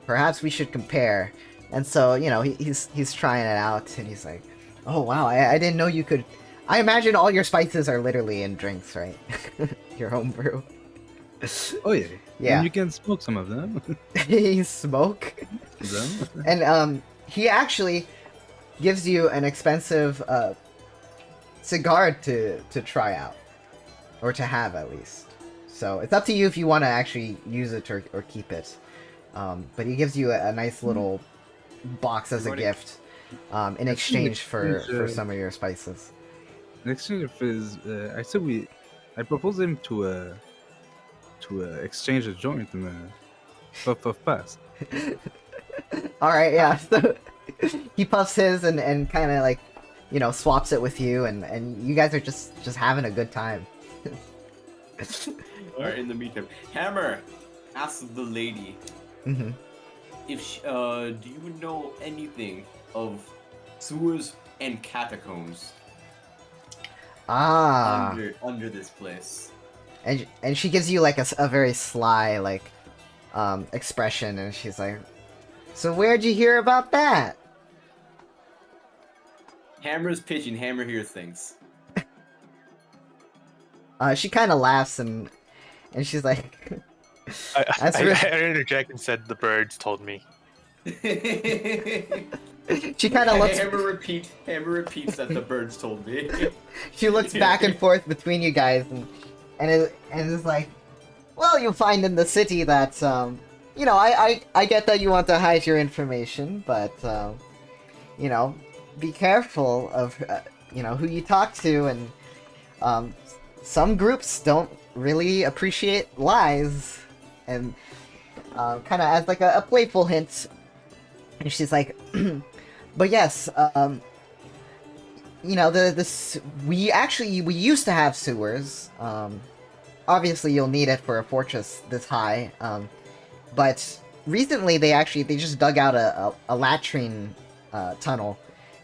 Perhaps we should compare. And so, he's trying it out, and he's like, "Oh wow, I didn't know you could." I imagine all your spices are literally in drinks, right? Your home brew. Oh yeah. Yeah. And you can smoke some of them. You smoke. them. And he actually gives you an expensive cigar to try out, or to have at least. So it's up to you if you want to actually use it or keep it. But he gives you a nice little box as a gift in exchange for some of your spices. In exchange of his, I propose him to exchange a joint and puff pass. All right, yeah. So he puffs his and kind of like, swaps it with you, and you guys are just having a good time. Alright, in the meantime, Hammer asks the lady if do you know anything of sewers and catacombs under this place? And she gives you like a very sly like expression, and she's like, "So where'd you hear about that?" Hammer's pitching. Hammer hears things. She kind of laughs and she's like, I interject and said the birds told me. She kind of looks. Hammer repeats that the birds told me. She looks back and forth between you guys and is like, "Well, you'll find in the city that I get that you want to hide your information, but be careful of who you talk to, and some groups don't really appreciate lies." And kind of as like a playful hint, and she's like, "But yes, we used to have sewers. Obviously you'll need it for a fortress this high. But recently they just dug out a latrine tunnel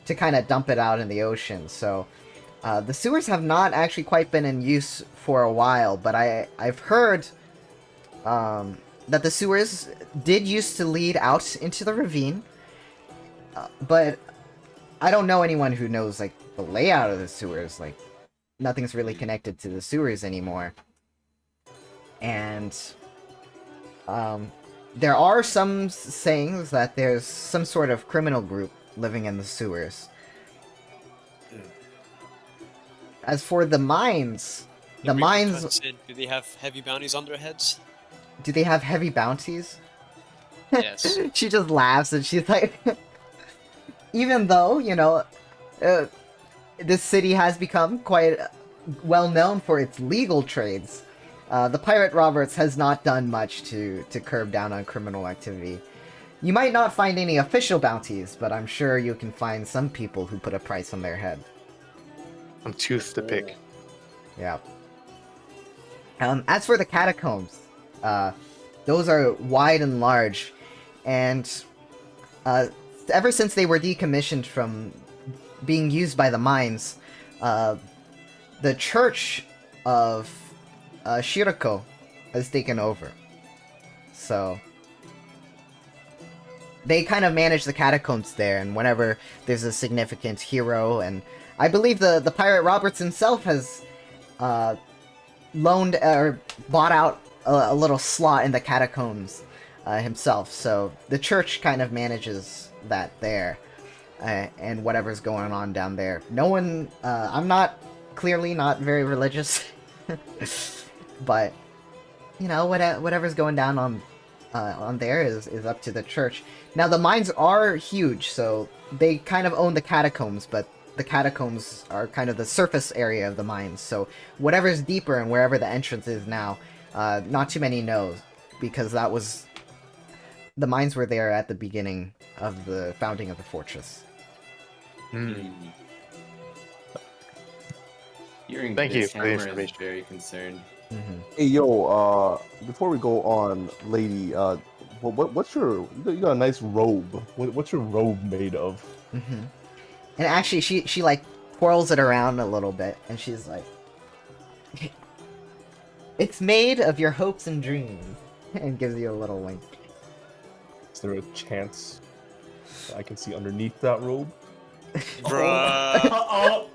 to kind of dump it out in the ocean. So the sewers have not actually quite been in use for a while. But I've heard that the sewers did used to lead out into the ravine. But I don't know anyone who knows like the layout of the sewers. Like nothing's really connected to the sewers anymore. And there are some sayings that there's some sort of criminal group living in the sewers. As for the mines, Do they have heavy bounties on their heads? Do they have heavy bounties? Yes. She just laughs and she's like, even though, this city has become quite well known for its legal trades. The Pirate Roberts has not done much to curb down on criminal activity. You might not find any official bounties, but I'm sure you can find some people who put a price on their head. Some tooth to pick. Yeah. As for the catacombs, those are wide and large, and ever since they were decommissioned from being used by the mines, the church of Shirako has taken over. So they kind of manage the catacombs there, and whenever there's a significant hero, and I believe the Pirate Roberts himself has loaned or bought out a little slot in the catacombs himself. So the church kind of manages that there, and whatever's going on down there. No one, I'm clearly not very religious, but you know, whatever's going down on there is up to the church. Now the mines are huge, so they kind of own the catacombs, but the catacombs are kind of the surface area of the mines. So whatever's deeper and wherever the entrance is now, not too many know, because the mines were there at the beginning of the founding of the fortress. Hearing Thank you this, for the Hammer is information. very concerned. Hey, yo, before we go on, lady, what's your... You got a nice robe. What's your robe made of? And actually, she like twirls it around a little bit, and she's like, "It's made of your hopes and dreams," and gives you a little wink. Is there a chance that I can see underneath that robe? Bruh. Oh,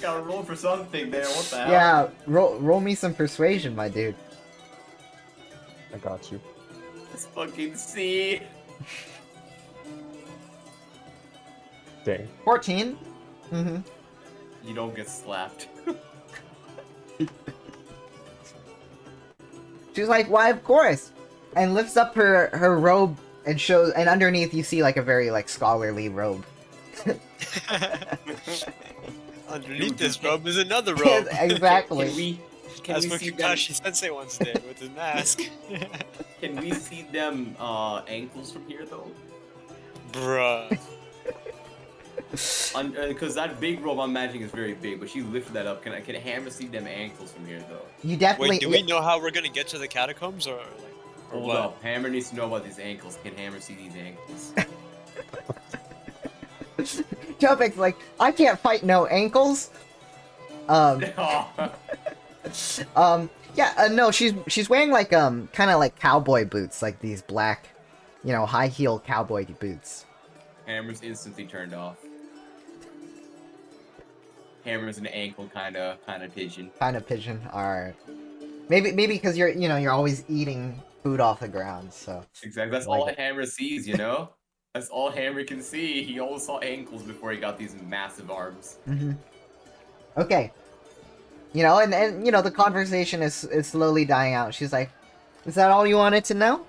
gotta roll for something there. What the hell? Yeah, roll me some persuasion, my dude. I got you. Let's fucking see. Dang. 14. You don't get slapped. She's like, "Why, of course," and lifts up her robe and shows, and underneath you see like a very like scholarly robe. Underneath this robe is another robe. Exactly. Can As we what see them? Kakashi Sensei once did with his mask. Can we see them ankles from here though? Bruh. Because that big robe I'm imagining is very big, but she lifted that up. Can Hammer see them ankles from here though? You definitely. Wait, do we know how we're gonna get to the catacombs, or Hold what? up. Hammer needs to know about these ankles. Can Hammer see these ankles? Jopek's like, "I can't fight no ankles." Yeah, no, she's wearing like kind of like cowboy boots, like these black, high heel cowboy boots. Hammer's instantly turned off. Hammer's an ankle kind of pigeon. Kind of pigeon. Alright. Maybe because you're always eating food off the ground, so. Exactly. That's Like all it. Hammer sees, you know? That's all Hammer can see. He always saw ankles before he got these massive arms. Okay. And the conversation is slowly dying out. She's like, "Is that all you wanted to know?"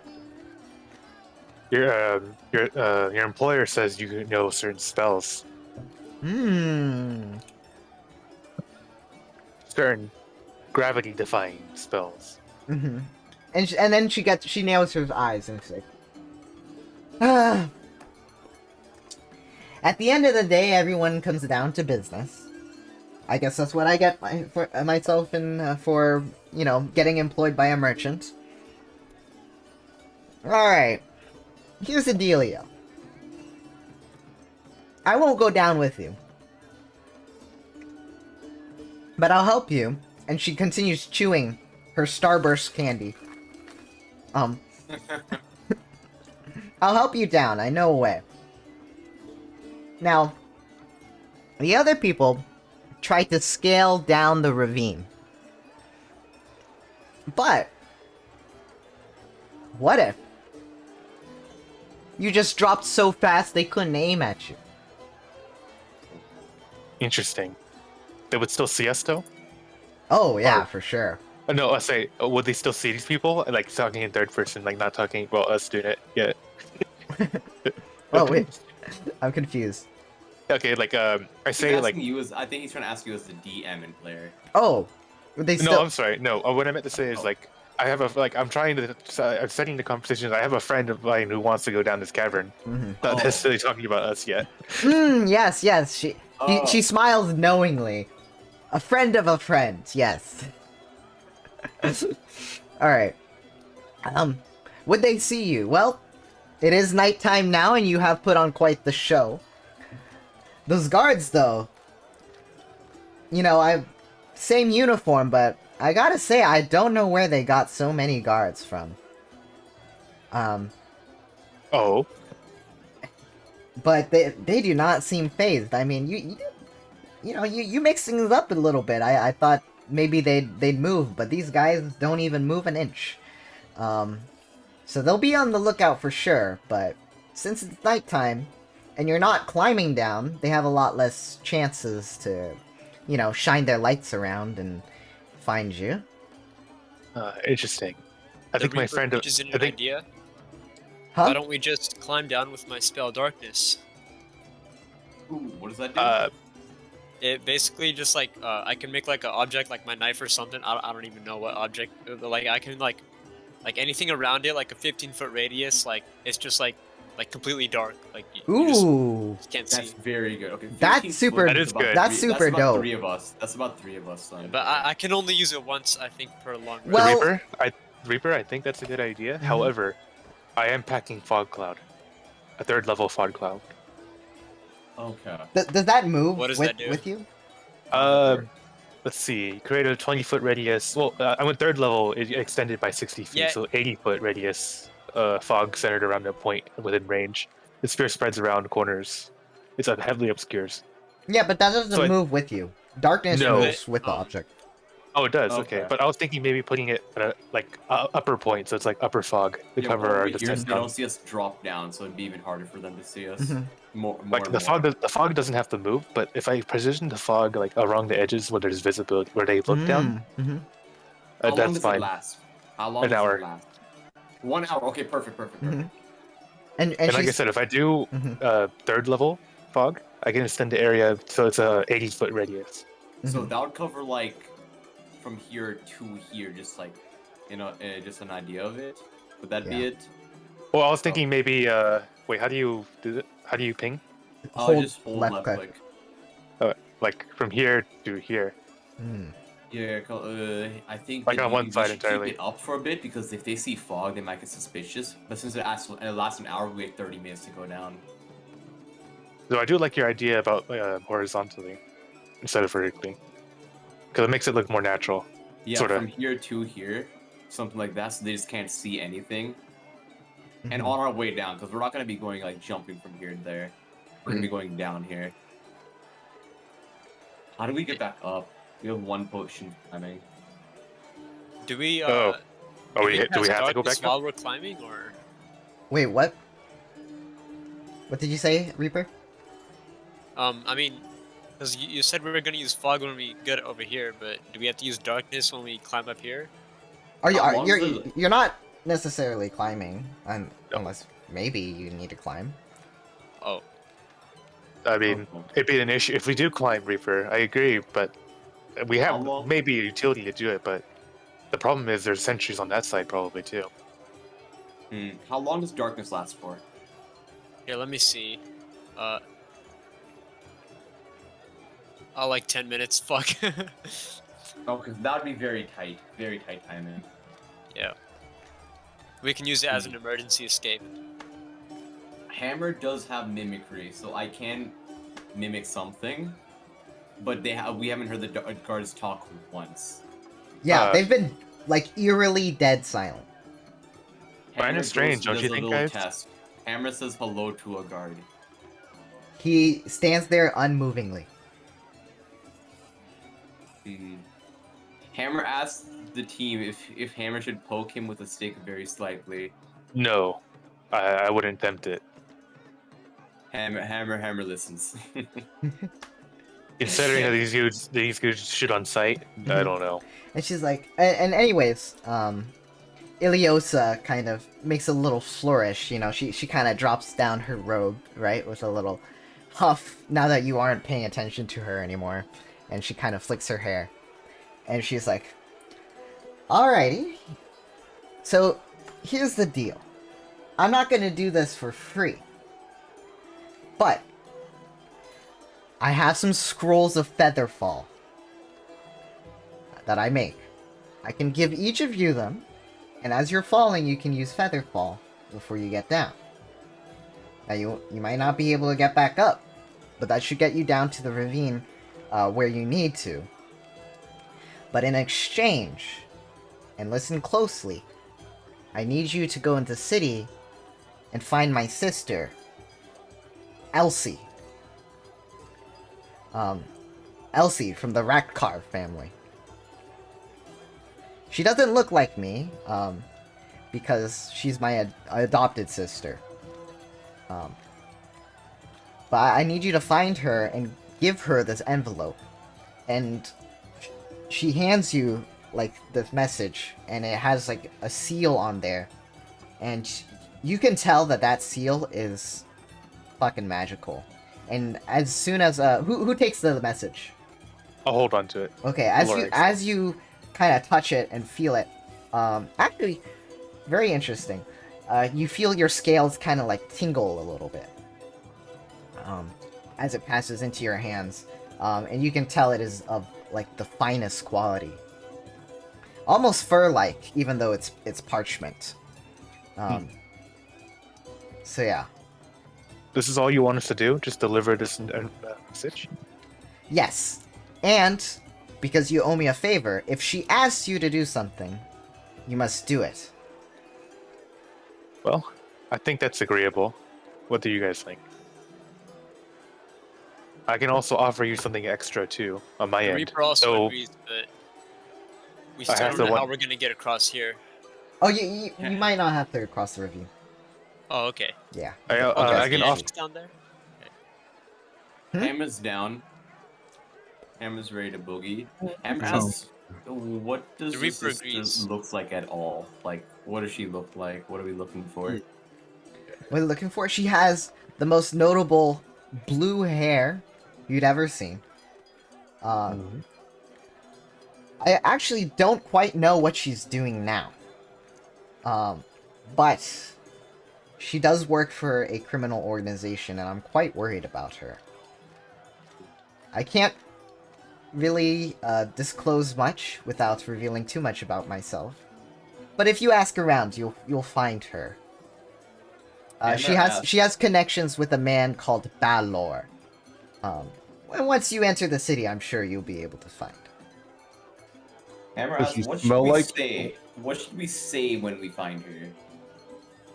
Your employer says you can know certain spells, certain gravity-defying spells. And then she nails her eyes and she's like, "Ah." At the end of the day, everyone comes down to business. I guess that's what I get for myself in for getting employed by a merchant. All right, here's the dealio. I won't go down with you, but I'll help you. And she continues chewing her Starburst candy. I'll help you down. I know a way. Now, the other people tried to scale down the ravine. But what if you just dropped so fast they couldn't aim at you? Interesting. They would still see us, though? Oh, yeah, for sure. No, I say, would they still see these people? Like, talking in third person, like, not talking, well, us doing it yet. Oh, wait. I'm confused. Okay, like I He's say like asking you as I think he's trying to ask you as the DM and player. Oh, they still. no, I'm sorry. No, what I meant to say is like I have a like I'm trying to I'm setting the conversation. I have a friend of mine who wants to go down this cavern. Mhm. Not necessarily talking about us yet. Yes, yes. She smiles knowingly. A friend of a friend. Yes. All right. Would they see you? Well, it is nighttime now, and you have put on quite the show. Those guards, though. You know, same uniform, but I gotta say, I don't know where they got so many guards from. Oh, But they do not seem phased. I mean, you mix things up a little bit. I thought maybe they'd move, but these guys don't even move an inch. So they'll be on the lookout for sure, but since it's nighttime and you're not climbing down, they have a lot less chances to, shine their lights around and find you. interesting. I think my friend. Is an idea. Huh? Why don't we just climb down with my spell darkness? Ooh, what does that do? It basically just like I can make like an object like my knife or something. I don't even know what object. Like I can like anything around it, like a 15-foot radius. Like it's just like completely dark. Like you just can't see. That's very good. Okay, That's super. That is good. That's super about dope. 3 of us. That's about 3 of us, son. But I can only use it once, I think, per long rest. Well- Reaper, I think that's a good idea. However, I am packing fog cloud, a 3rd level fog cloud. Okay. Does that move What does with, that do? with you? Let's see. Create a 20-foot radius. Well, I went 3rd level. It extended by 60 feet, Yeah. so 80-foot radius. Fog centered around a point within range. The sphere spreads around corners. It's heavily obscures. Yeah, but that doesn't So move with you. Darkness No. moves with the object. Oh, it does. Okay. Okay, but I was thinking maybe putting it at a upper point, so it's like upper fog to Yeah, cover well, our over here, descent so they down. don't see us drop down, so it'd be even harder for them to see us. Mhm. More Like and the fog, more. the fog doesn't have to move, but if I position the fog like along the edges where there's visibility, where they look down, Mhm. How long that's does fine. it last? How long An does hour. it last? 1 hour. Okay, perfect. Mhm. And And like I she's- said, if I do Mhm. 3rd level fog, I can extend the area so it's a 80-foot radius. So Mhm. that would cover like from here to here, just like just an idea of it. Would that be Yeah. it? Well, I was thinking maybe. Wait, how do you do it? How do you ping? Just hold left click. Like from here to here. Hmm. Yeah, I think Like that on one we side should entirely. keep it up for a bit because if they see fog, they might get suspicious. But since it lasts an hour, we have 30 minutes to go down. So I do like your idea about horizontally instead of vertically, because it makes it look more natural. Yeah, Sorta. from here to here, something like that, so they just can't see anything. And Mhm. on our way down, because we're not gonna be going like jumping from here to there. We're gonna be going down here. How do we get back up? We have 1 potion climbing. Do we? Oh, do we have to go darkness back up? while we're climbing, or? Wait, what? What did you say, Reaper? I mean, because you said we were gonna use fog when we get over here, but do we have to use darkness when we climb up here? How long is You're not necessarily climbing, unless maybe you need to climb. Oh, I mean, it'd be an issue if we do climb Reaper. I agree, but we How have long? maybe a utility to do it. But the problem is there's sentries on that side probably too. How long does darkness last for? here, let me see. Oh, like 10 minutes. Fuck. Oh, because that would be very tight timing. Yeah. We can use it as an emergency escape. Hammer does have mimicry, so I can mimic something, but we haven't heard the guards talk once. Yeah, they've been like eerily dead silent. Mine is strange, don't does you a think, little guys? Test. Hammer says hello to a guard. He stands there unmovingly. Hammer asks the team if Hammer should poke him with a stick very slightly. No, I wouldn't tempt it. Hammer listens. Considering that these dudes shoot on sight, I don't know. And she's like, and anyways, Iliosa kind of makes a little flourish, she kind of drops down her robe, right, with a little huff now that you aren't paying attention to her anymore, and she kind of flicks her hair. And she's like, alrighty, so here's the deal. I'm not gonna do this for free, but I have some scrolls of Featherfall that I make. I can give each of you them, and as you're falling, you can use Featherfall before you get down. Now, you might not be able to get back up, but that should get you down to the ravine where you need to. But in exchange, and listen closely, I need you to go into the city and find my sister, Elsie. Elsie from the Rakar family. She doesn't look like me, because she's my adopted sister. But I need you to find her and give her this envelope. And she hands you, like, this message, and it has, like, a seal on there. And you can tell that that seal is fucking magical. And as soon as, who takes the message? I'll hold on to it. Okay, as you kind of touch it and feel it, actually, very interesting. You feel your scales kind of like tingle a little bit as it passes into your hands, and you can tell it is of like the finest quality, almost fur-like, even though it's parchment. So yeah. This is all you want us to do? Just deliver this message? Yes, and because you owe me a favor, if she asks you to do something, you must do it. Well, I think that's agreeable. What do you guys think? I can also offer you something extra too on my The end. Reaper also agrees, but we still don't know how we're gonna get across here. Oh, you might not have to cross the ravine. Oh, okay. Yeah. I can offer down there. Hammer's down. Hammer's ready to boogie. Hammer asks, what does The this Reaper sister agrees. look like at all? Like, what does she look like? What are we looking for? What are you looking for? She has the most notable blue hair you'd ever seen. I actually don't quite know what she's doing now. But she does work for a criminal organization, and I'm quite worried about her. I can't really disclose much without revealing too much about myself. But if you ask around, you'll find her. She has connections with a man called Balor. And once you enter the city, I'm sure you'll be able to find. Hammer Does asks, she what smell should we like- say? What should we say when we find her?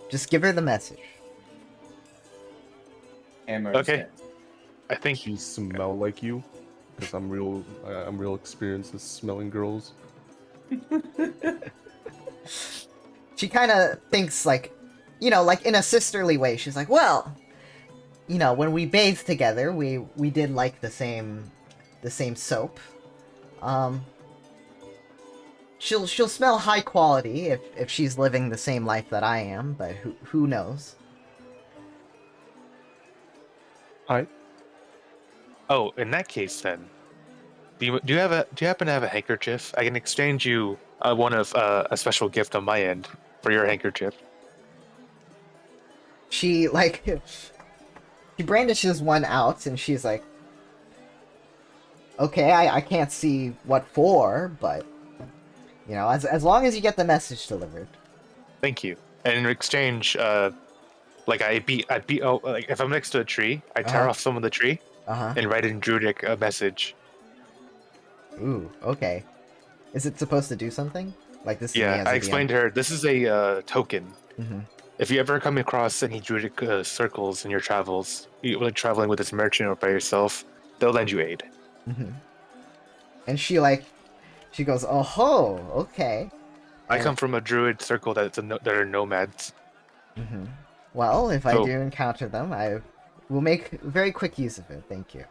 Just give her the message. Hammer. Okay. I think She smell like you, because I'm real experienced at smelling girls. She kind of thinks like, like in a sisterly way. She's like, well, when we bathed together, we did like the same soap. She'll smell high quality if she's living the same life that I am, but who knows? Hi. Oh, in that case, then, do you happen to have a handkerchief? I can exchange you one of a special gift on my end for your handkerchief. She she brandishes one out, and she's like, okay, I can't see what for, but as long as you get the message delivered. Thank you. And in exchange, like if I'm next to a tree, I tear off some of the tree and write in Druidic a message. Ooh, okay. Is it supposed to do something? Like this? Yeah, I explained to her. This is a token. Mm-hmm. If you ever come across any Druidic circles in your travels, like traveling with this merchant or by yourself, they'll lend you aid. Mm-hmm. And she goes, oh ho, okay. I come from a druid circle that are nomads. Mm-hmm. Well, if I do encounter them, I will make very quick use of it. Thank you.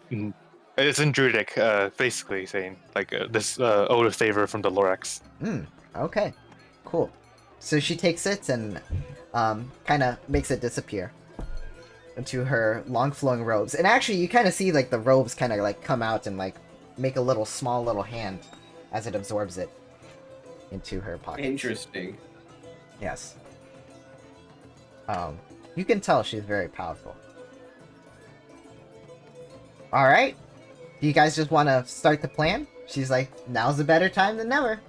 Mm, it's in Druidic, basically saying like this ode of favor from the Lorax. Okay, cool. So she takes it and kind of makes it disappear. into her long flowing robes. And actually, you kind of see like the robes kind of like come out and like make a small little hand as it absorbs it into her pocket. Interesting. Yes. You can tell she's very powerful. All right. Do you guys just want to start the plan? She's like, now's a better time than never.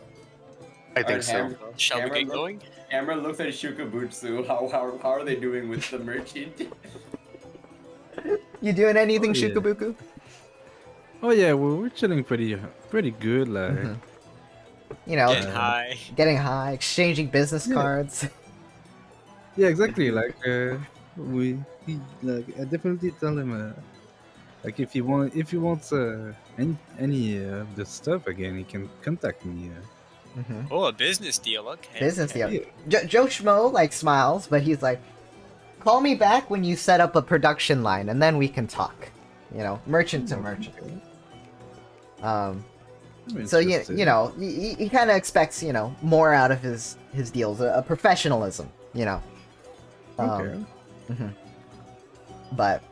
I think so. Shall we get going? Hammer looks at Shukabutsu. How are they doing with the merchant? You doing anything, Oh, yeah. Shukabuku? Oh yeah, we're chilling pretty good. Like, Mhm. You know, Getting high. getting high, exchanging business Yeah. cards. yeah, exactly. Like, I definitely tell him, like if he wants any of the stuff again, he can contact me. Mhm. Oh, a business deal. Okay. Business okay. deal. Joe Schmo like smiles, but he's like, "Call me back when you set up a production line, and then we can talk." You know, merchant to merchant. I'm So interested. you know, he kind of expects more out of his deals, a professionalism. You know. Okay. Mhm. But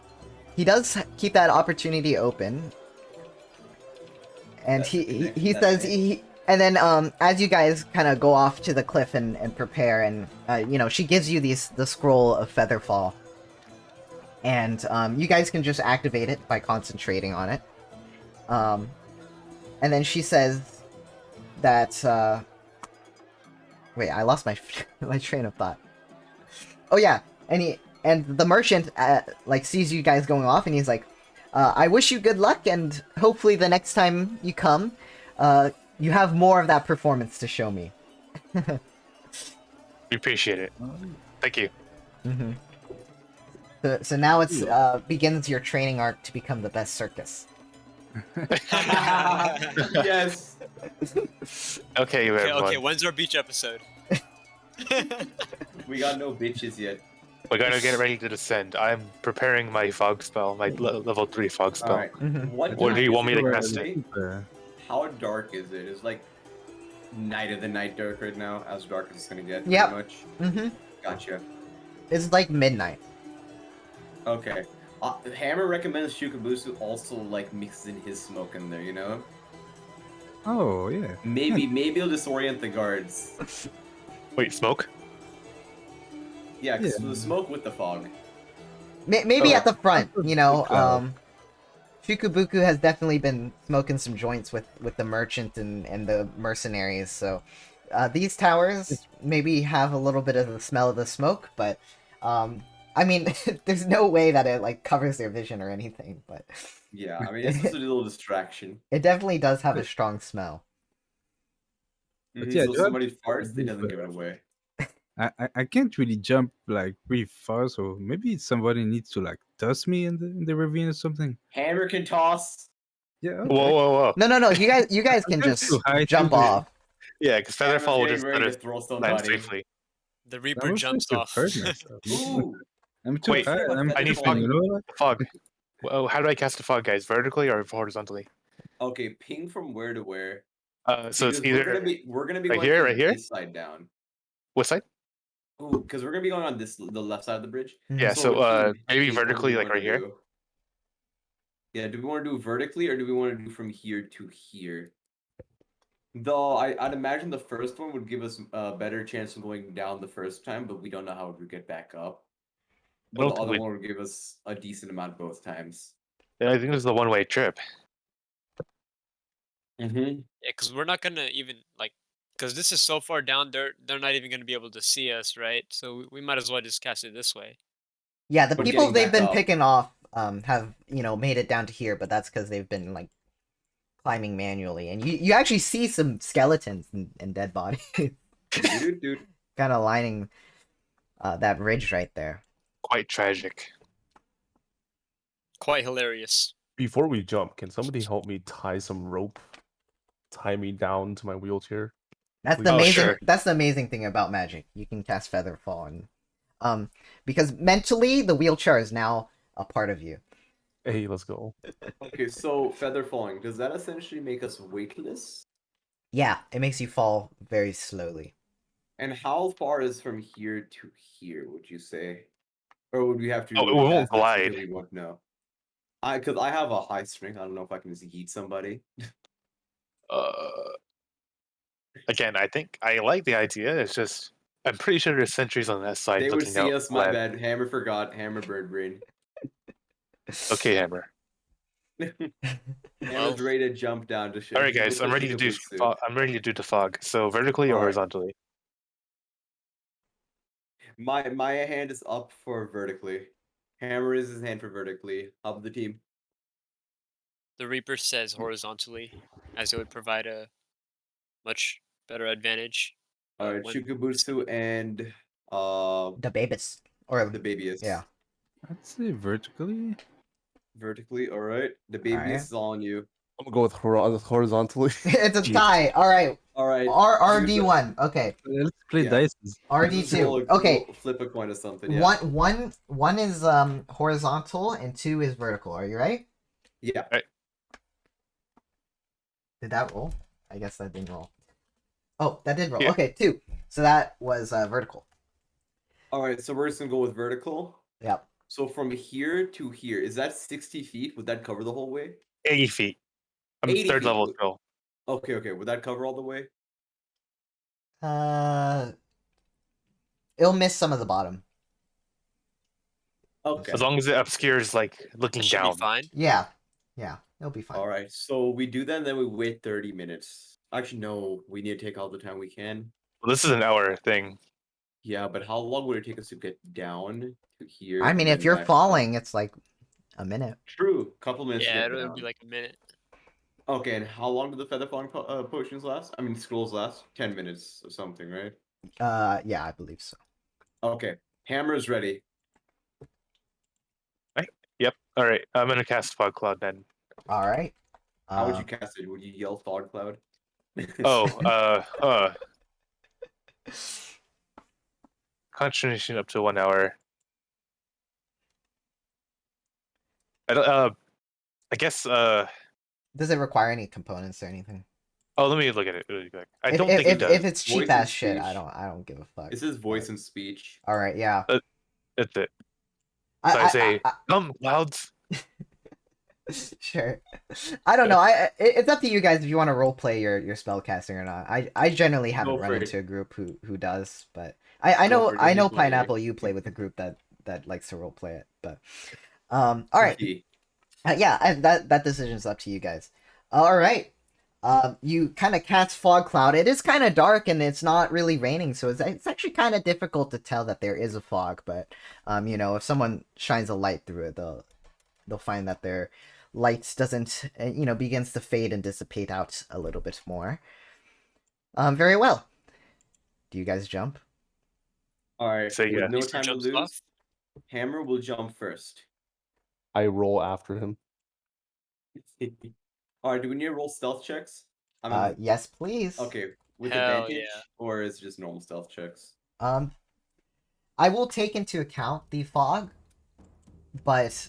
he does keep that opportunity open, and That's he the says thing. and then as you guys kind of go off to the cliff and prepare, and she gives you the scroll of Featherfall, and you guys can just activate it by concentrating on it, and then she says that wait, I lost my my train of thought. Oh yeah, and the merchant like sees you guys going off, and he's like, I wish you good luck, and hopefully the next time you come, you have more of that performance to show me. We appreciate it. Thank you. Mm-hmm. So now it's begins your training arc to become the best circus. Yes. Okay, Okay, everyone. okay, when's our beach episode? We got no bitches yet. We're gonna get ready to descend. I'm preparing my fog spell, my level 3 fog spell. All right. Mhm. What Or do you time want is me to it cast right it? now? How dark is it? It's like night of the night dark right now. As dark as it's gonna get. Yep. Pretty much. Mm-hmm. Gotcha. It's like midnight. Okay. Hammer recommends Shukabusu also like mixes in his smoke in there. You know. Oh yeah. Maybe it'll disorient the guards. Wait, smoke? Yeah, 'cause Yeah. the smoke with the fog. Maybe Oh, at the front, cloud. Shukubuku has definitely been smoking some joints with the merchant and the mercenaries, so these towers maybe have a little bit of the smell of the smoke, but I mean, there's no way that it like covers their vision or anything, but Yeah, I mean it's just a little distraction. it definitely does have a strong smell. But Mhm, yeah, so do you have- somebody farts, it do, doesn't give it away. I can't really jump like pretty far, so maybe somebody needs to like toss me in the ravine or something. Hammer can toss. Yeah. Whoa, Okay. whoa, whoa. No, you guys can I'm just too high jump to- off. Yeah, because Hammer's Featherfall will getting just ready let to us throw land somebody. safely. The I'm Reaper afraid jumps to off. hurt myself. Ooh. I'm too Wait, high. I'm I need tripping, fog. you know what? Fog. Oh, how do I cast a fog, guys? Vertically or horizontally? Okay, ping from where to where? So it's Because either we're gonna be right going here, from right here? this side down. what side? Ooh, because we're gonna be going on the left side of the bridge. Yeah, so which maybe case, what do vertically, we like wanna right here. do? Yeah, do we want to do vertically or do we want to do from here to here? Though I'd imagine the first one would give us a better chance of going down the first time, but we don't know how we get back up. I But don't the think other we. one would give us a decent amount both times. I think this is the one-way trip. Mm-hmm. Yeah, because we're not gonna even like, because this is so far down, they're not even gonna be able to see us, right? So we might as well just cast it this way. Yeah, the But people getting they've back been up. picking off have made it down to here, but that's because they've been like climbing manually, and you actually see some skeletons and dead bodies Dude. kind of lining that ridge right there. Quite tragic. Quite hilarious. Before we jump, can somebody help me tie some rope? Tie me down to my wheelchair? That's the Oh, amazing. sure. That's the amazing thing about magic. You can cast Featherfall, and because mentally the wheelchair is now a part of you. Hey, let's go. Okay, so feather falling, does that essentially make us weightless? Yeah, it makes you fall very slowly. And how far is from here to here, would you say? Or would we have to? Oh, it won't glide. We won't know. Because I have a high strength. I don't know if I can just yeet somebody. Again, I think I like the idea. It's just I'm pretty sure there's sentries on that side. They would looking see out us. My left. bad. Hammer forgot. Hammer bird brain. Okay, Hammer. Hammer's ready to jump down to shit. All right, guys, I'm ready to do. I'm ready to do the fog. So vertically or horizontally? My hand is up for vertically. Hammer is his hand for vertically. Up the team. The Reaper says horizontally, as it would provide a much better advantage. All right, Shukabutsu and the babies or the babies. Yeah. I'd say vertically. Vertically, all right. The babies is all on you. I'm gonna go with horizontally. It's a tie. All right. All right. RD1. Okay. Let's play dice. RD2. Okay. Flip a coin or something. Yeah. One is horizontal and 2 is vertical. Are you right? Yeah. Right. Did that roll? I guess that didn't roll. Oh, that did roll. Yeah. Okay, 2. So that was vertical. All right. So we're just gonna go with vertical. Yep. So from here to here, is that 60 feet? Would that cover the whole way? 80 feet. I'm 80 third feet. level skill. Okay. Would that cover all the way? It'll miss some of the bottom. Okay. As long as it obscures like looking That should down. be fine. Yeah, it'll be fine. All right. So we do that, and then we wait 30 minutes. Actually, no. We need to take all the time we can. Well, this is an hour thing. Yeah, but how long would it take us to get down to here? I mean, and if then you're back? falling, it's like a minute. True. Couple minutes. to Yeah, get it'll down. be like a minute. Okay, and how long do the feather falling potions last? I mean, scrolls last 10 minutes or something, right? Yeah, I believe so. Okay, hammer is ready. Right. Yep. All right. I'm gonna cast fog cloud then. All right. How would you cast it? Would you yell fog cloud? Oh. Concentration up to 1 hour. I guess. Does it require any components or anything? Oh, let me look at it really quick. I If- don't if, think it if, does. if it's cheap Voice ass and shit, speech. I don't give a fuck. This is voice and speech. All right, yeah. That's it. So I say, come clouds. Sure. I don't know. It's up to you guys if you want to roleplay your spellcasting or not. I generally haven't Go run for it. into a group who does, but I know for it. Pineapple, you play with a group that likes to roleplay it, but all right. Yeah, that decision's up to you guys. All right. You kind of cast fog cloud. It is kind of dark and it's not really raining, so it's actually kind of difficult to tell that there is a fog. But if someone shines a light through it, they'll find that their light doesn't begins to fade and dissipate out a little bit more. Very well. Do you guys jump? All right. So, yeah. With no Mr. time to jumps lose. off. Hammer will jump first. I roll after him. All right. Do we need to roll stealth checks? I mean, Yes, please. okay. With Hell advantage, yeah. or is it just normal stealth checks? I will take into account the fog, but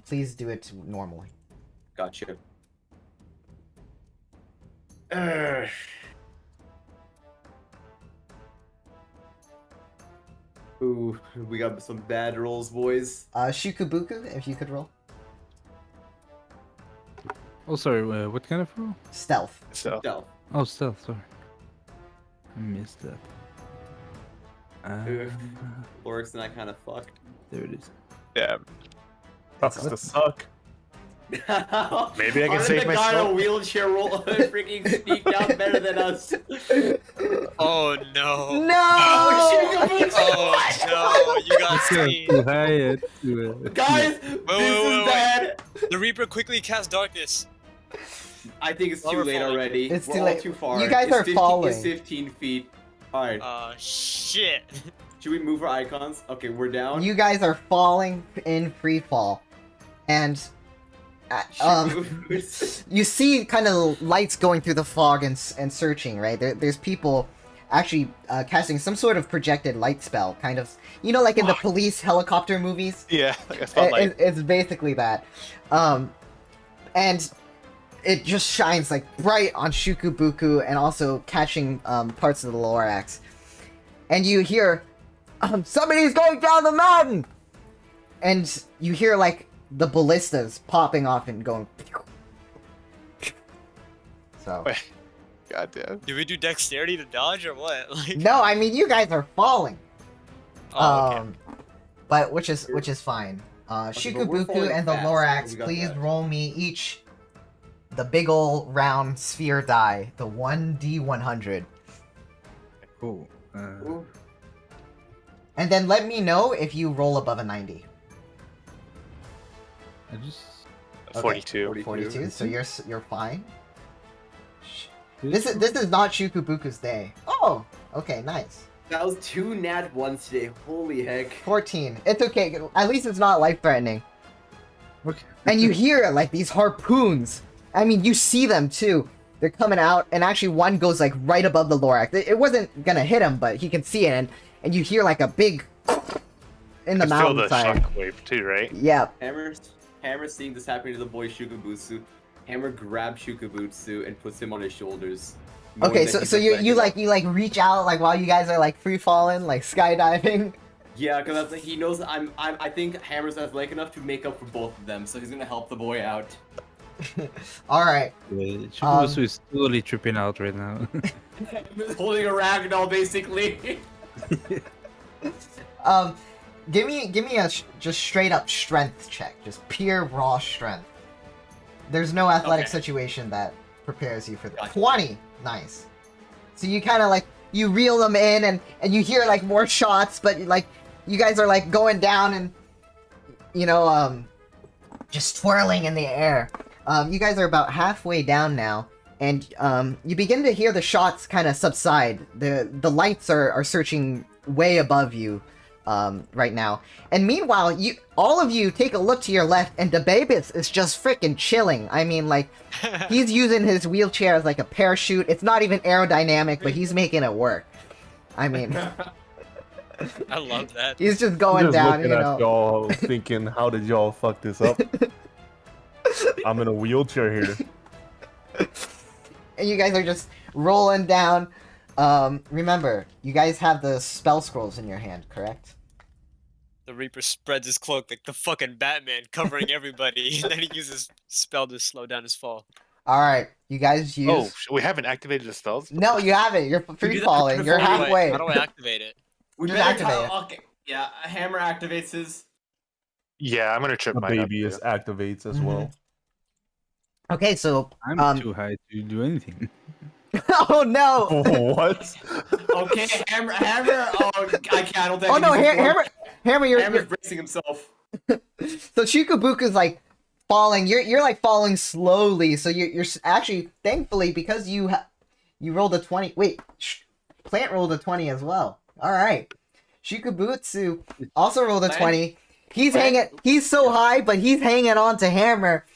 please do it normally. Gotcha. Ooh, we got some bad rolls, boys. Shukubuku, if you could roll. Oh, sorry. What kind of roll? Stealth. So Stealth. Oh, stealth. Sorry. I missed that. Ugh. Lorix and I kind of fucked. There it is. yeah. Sucks to suck. Maybe I can save the my guy in a smoke. wheelchair roll freaking sneaked out better than us. Oh no! No! Oh no! You got seen. Too high. Guys, this is bad. The Reaper quickly cast darkness. I think it's Well, too we're late falling. already. It's We're too all late. too far. You guys It's are 15 falling. It's 15 feet. All right. Shit. Should we move our icons? Okay, we're down. You guys are falling in free fall, and you see kind of lights going through the fog and searching. Right there's people actually casting some sort of projected light spell, kind of like in the police helicopter movies. Yeah, like a spotlight. It's basically that, and it just shines like bright on Shukubuku and also catching parts of the lower axe. And you hear, somebody's going down the mountain! and you hear like the ballistas popping off and going. So. God damn. Do we do dexterity to dodge or what? Like. No, I mean you guys are falling. Oh, okay. But which is fine. but we're Shikubuku falling and the fast, so Lorax, we got please that. roll me each the big ol' round sphere die, the 1d100. Cool. And then let me know if you roll above a 90. I just. Okay. 42. 42, so you're fine. This is not Shikubuku's day. Oh, okay, nice. That was 2 nat 1s today. Holy heck. 14. It's okay. At least it's not life-threatening. Okay. And you hear like these harpoons. I mean, you see them too. They're coming out, and actually one goes like right above the Lorax. It wasn't gonna hit him, but he can see it, and you hear like a big in the I feel the mountainside. shockwave too, right? Yeah. Hammer seeing this happening to the boy Shukabutsu. Hammer grabs Shukabutsu and puts him on his shoulders. Okay, so you like reach out like while you guys are like free falling, like skydiving. Yeah, because he knows I think Hammer's athletic enough to make up for both of them, so he's gonna help the boy out. All right. Shibusu is totally tripping out right now. He's holding a ragdoll basically. Give me a just straight up strength check, just pure raw strength. There's no athletic situation that prepares you for that. 20, nice. So you kind of like you reel them in, and you hear like more shots, but like you guys are like going down and you know just twirling in the air. You guys are about halfway down now, and you begin to hear the shots kind of subside. The lights are searching way above you right now. And meanwhile, all of you take a look to your left, and DeBabis is just freaking chilling. I mean, like, he's using his wheelchair as like a parachute. It's not even aerodynamic, but he's making it work. I mean, I love that. he's just going Just down, looking you at know. y'all, thinking, how did y'all fuck this up? I'm in a wheelchair here. And you guys are just rolling down. Remember, you guys have the spell scrolls in your hand, correct? The Reaper spreads his cloak like the fucking Batman, covering everybody, and then he uses spell to slow down his fall. Alright, you guys use... Oh, we haven't activated the spells? No, you haven't. You're free falling. You're How do I- halfway. How do I activate it? We Just better activate it. okay. Yeah, Hammer activates his. Yeah, I'm gonna trip The mine up, baby is too. activates as well. Okay, so... I'm too high to do anything. Oh no! What? Okay, Hammer. Oh, I can't. I don't think. Oh I no, can use the Hammer, floor. Hammer's bracing himself. So Shikubuku's like falling. You're like falling slowly. So you're actually, thankfully, because you rolled a 20. Wait, Plant rolled a 20 as well. All right, Shikubutsu also rolled a 20. He's so high, but he's hanging on to Hammer.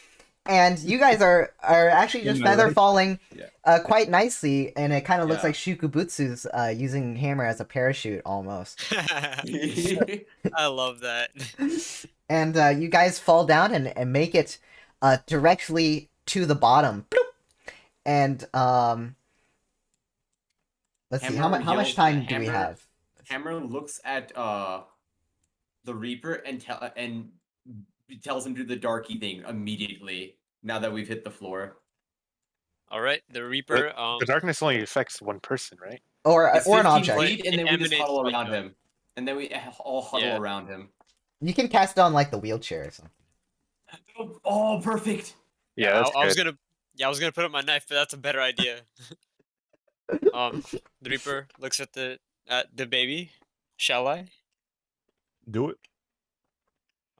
And you guys are actually just feather falling quite nicely, and it kind of looks like Shikubutsu's using Hammer as a parachute almost. I love that. And you guys fall down and make it directly to the bottom. Bloop! And let's see, how much time do we have? Hammer looks at the Reaper and tells him to do the darky thing immediately. Now that we've hit the floor. All right, the Reaper. The darkness only affects one person, right? Or It's an 15 object. feet, and then we just Emanates huddle like around a- him. And then we all huddle around him. You can cast it on like the wheelchair or something. Oh, perfect. Yeah, that's I was good. gonna put up my knife, but that's a better idea. The Reaper looks at the baby. Shall I? Do it.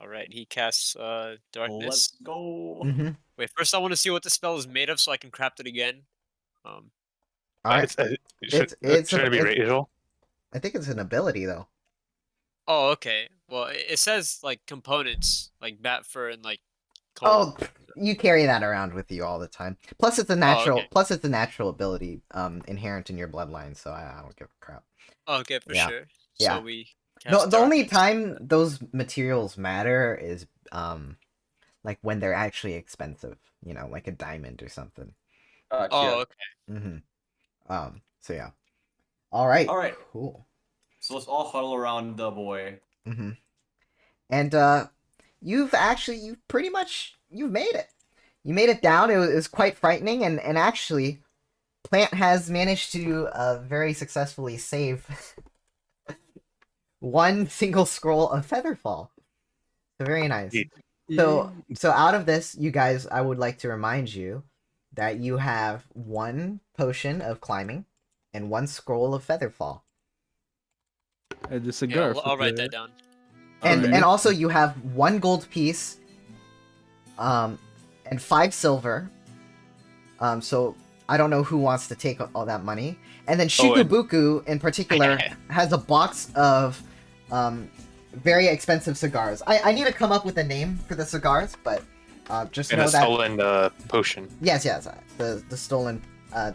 All right, he casts darkness. Let's go. Mm-hmm. Wait, first I want to see what the spell is made of, so I can craft it again. All right. Should it be Rachel? I think it's an ability though. Oh, okay. Well, it says like components, like bat fur and like. Oh, you carry that around with you all the time. Plus, it's a natural. okay. Plus, it's a natural ability inherent in your bloodline. So I don't give a crap. Okay, for Yeah. sure. Yeah. So we. No, cast the only darkness. time those materials matter is like when they're actually expensive. You know, like a diamond or something. Oh, okay. Mm-hmm. So yeah. All right. All right. Cool. So let's all huddle around the boy. Mm-hmm. And you've pretty much you've made it. You made it down. It was quite frightening, and actually, Plant has managed to very successfully save one single scroll of Featherfall. So very nice. So out of this, you guys, I would like to remind you that you have one potion of climbing and one scroll of Featherfall. The cigar. I'll write that down. And also you have one gold piece, and 5 silver. So I don't know who wants to take all that money. And then Shikubuku in particular has a box of very expensive cigars. I need to come up with a name for the cigars, but just and know a that stolen potion. yes, the stolen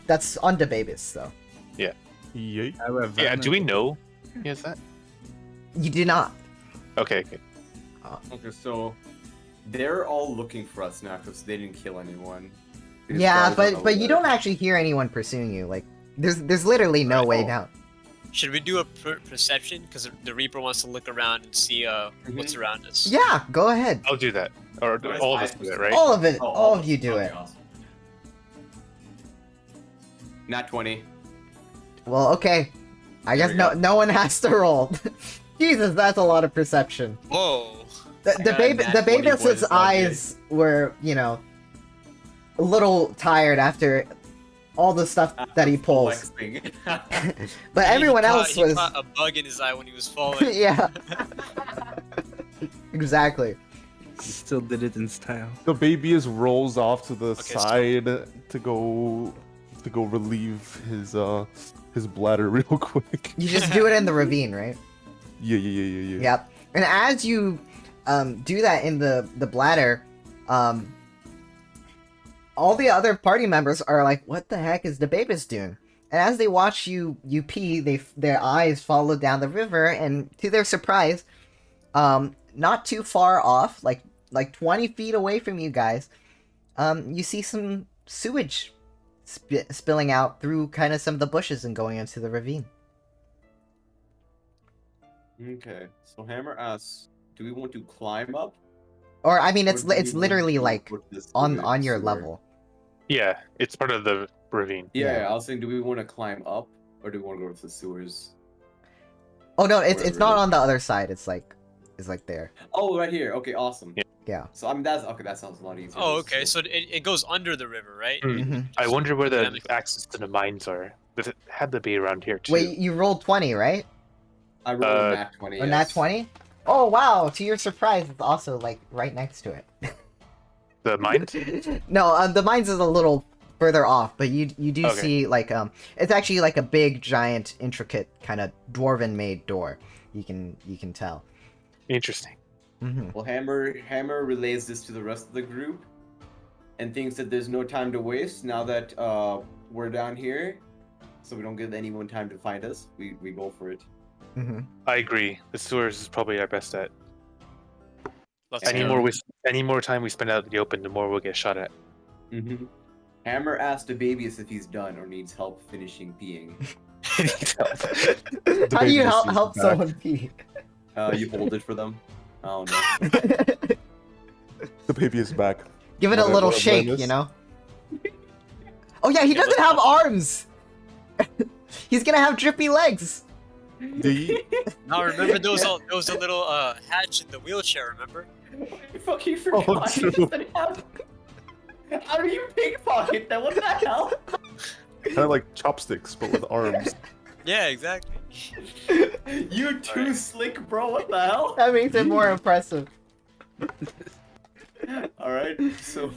that's on Debabis though. Yeah. Yeah. Do we know he has that? You do not. Okay. Okay, so they're all looking for us now because they didn't kill anyone. These Yeah, guys are but you aware. don't actually hear anyone pursuing you. Like there's literally no way down. Should we do a perception? Because the Reaper wants to look around and see what's around us. Yeah, go ahead. I'll do that. Or Nice. all of us do it, right? All of it. Oh, all of you do okay, it. awesome. Nat 20. Well, okay. I There guess we no go. one has to roll. Jesus, that's a lot of perception. Whoa. The got a nat 20, boys, Babis's it's all eyes were, a little tired after all the stuff that he pulls. Flexing. But everyone else He was caught a bug in his eye when he was falling. yeah. Exactly. He still did it in style. The babyist rolls off to the Okay, so- side to go relieve his bladder real quick. You just do it in the ravine, right? Yeah. Yep. And as you do that in the bladder, all the other party members are like, "What the heck is the Babis doing?" And as they watch you pee, their eyes follow down the river, and to their surprise, not too far off, like 20 feet away from you guys, you see some sewage spilling out through kind of some of the bushes and going into the ravine. Okay, so Hammer asks, do we want to climb up? Or I mean, or it's do we want literally to like go to the on your sewer? level. Yeah, it's part of the ravine. Yeah, I was saying, do we want to climb up or do we want to go to the sewers? Oh no, it's Wherever not it on the other side. It's like there. Oh, right here. Okay, awesome. Yeah. Yeah. So I mean, that's okay. That sounds a lot easier. Oh, okay. So it goes under the river, right? Mm-hmm. I wonder where the Dynamic. access to the mines are. It had to be around here too. Wait, you rolled 20, right? I rolled a nat 20. Or nat 20? Oh wow! To your surprise, it's also like right next to it. The mines? No, the mines is a little further off, but you do Okay. see like it's actually like a big, giant, intricate kind of dwarven made door. You can tell. Interesting. Mm-hmm. Well, Hammer relays this to the rest of the group, and thinks that there's no time to waste now that we're down here, so we don't give anyone time to find us. We go for it. Mm-hmm. I agree. The sewers is probably our best bet. Let's Any go. more time we spend out in the open, the more we'll get shot at. Mm-hmm. Hammer asked the babyist if he's done or needs help finishing peeing. How do you baby is help back. someone pee? You hold it for them. I don't know. The baby is back. Give it a What little what shake, blame is? you know? Oh yeah, he doesn't have arms! He's gonna have drippy legs! The Now remember there was a little hatch in the wheelchair. Remember? I fucking forgot. Oh, He true. doesn't have... How do you pickpocket that? What the hell? kind of like chopsticks, but with arms. Yeah, exactly. You too Alright. slick, bro. What the hell? That makes it more impressive. All right. So,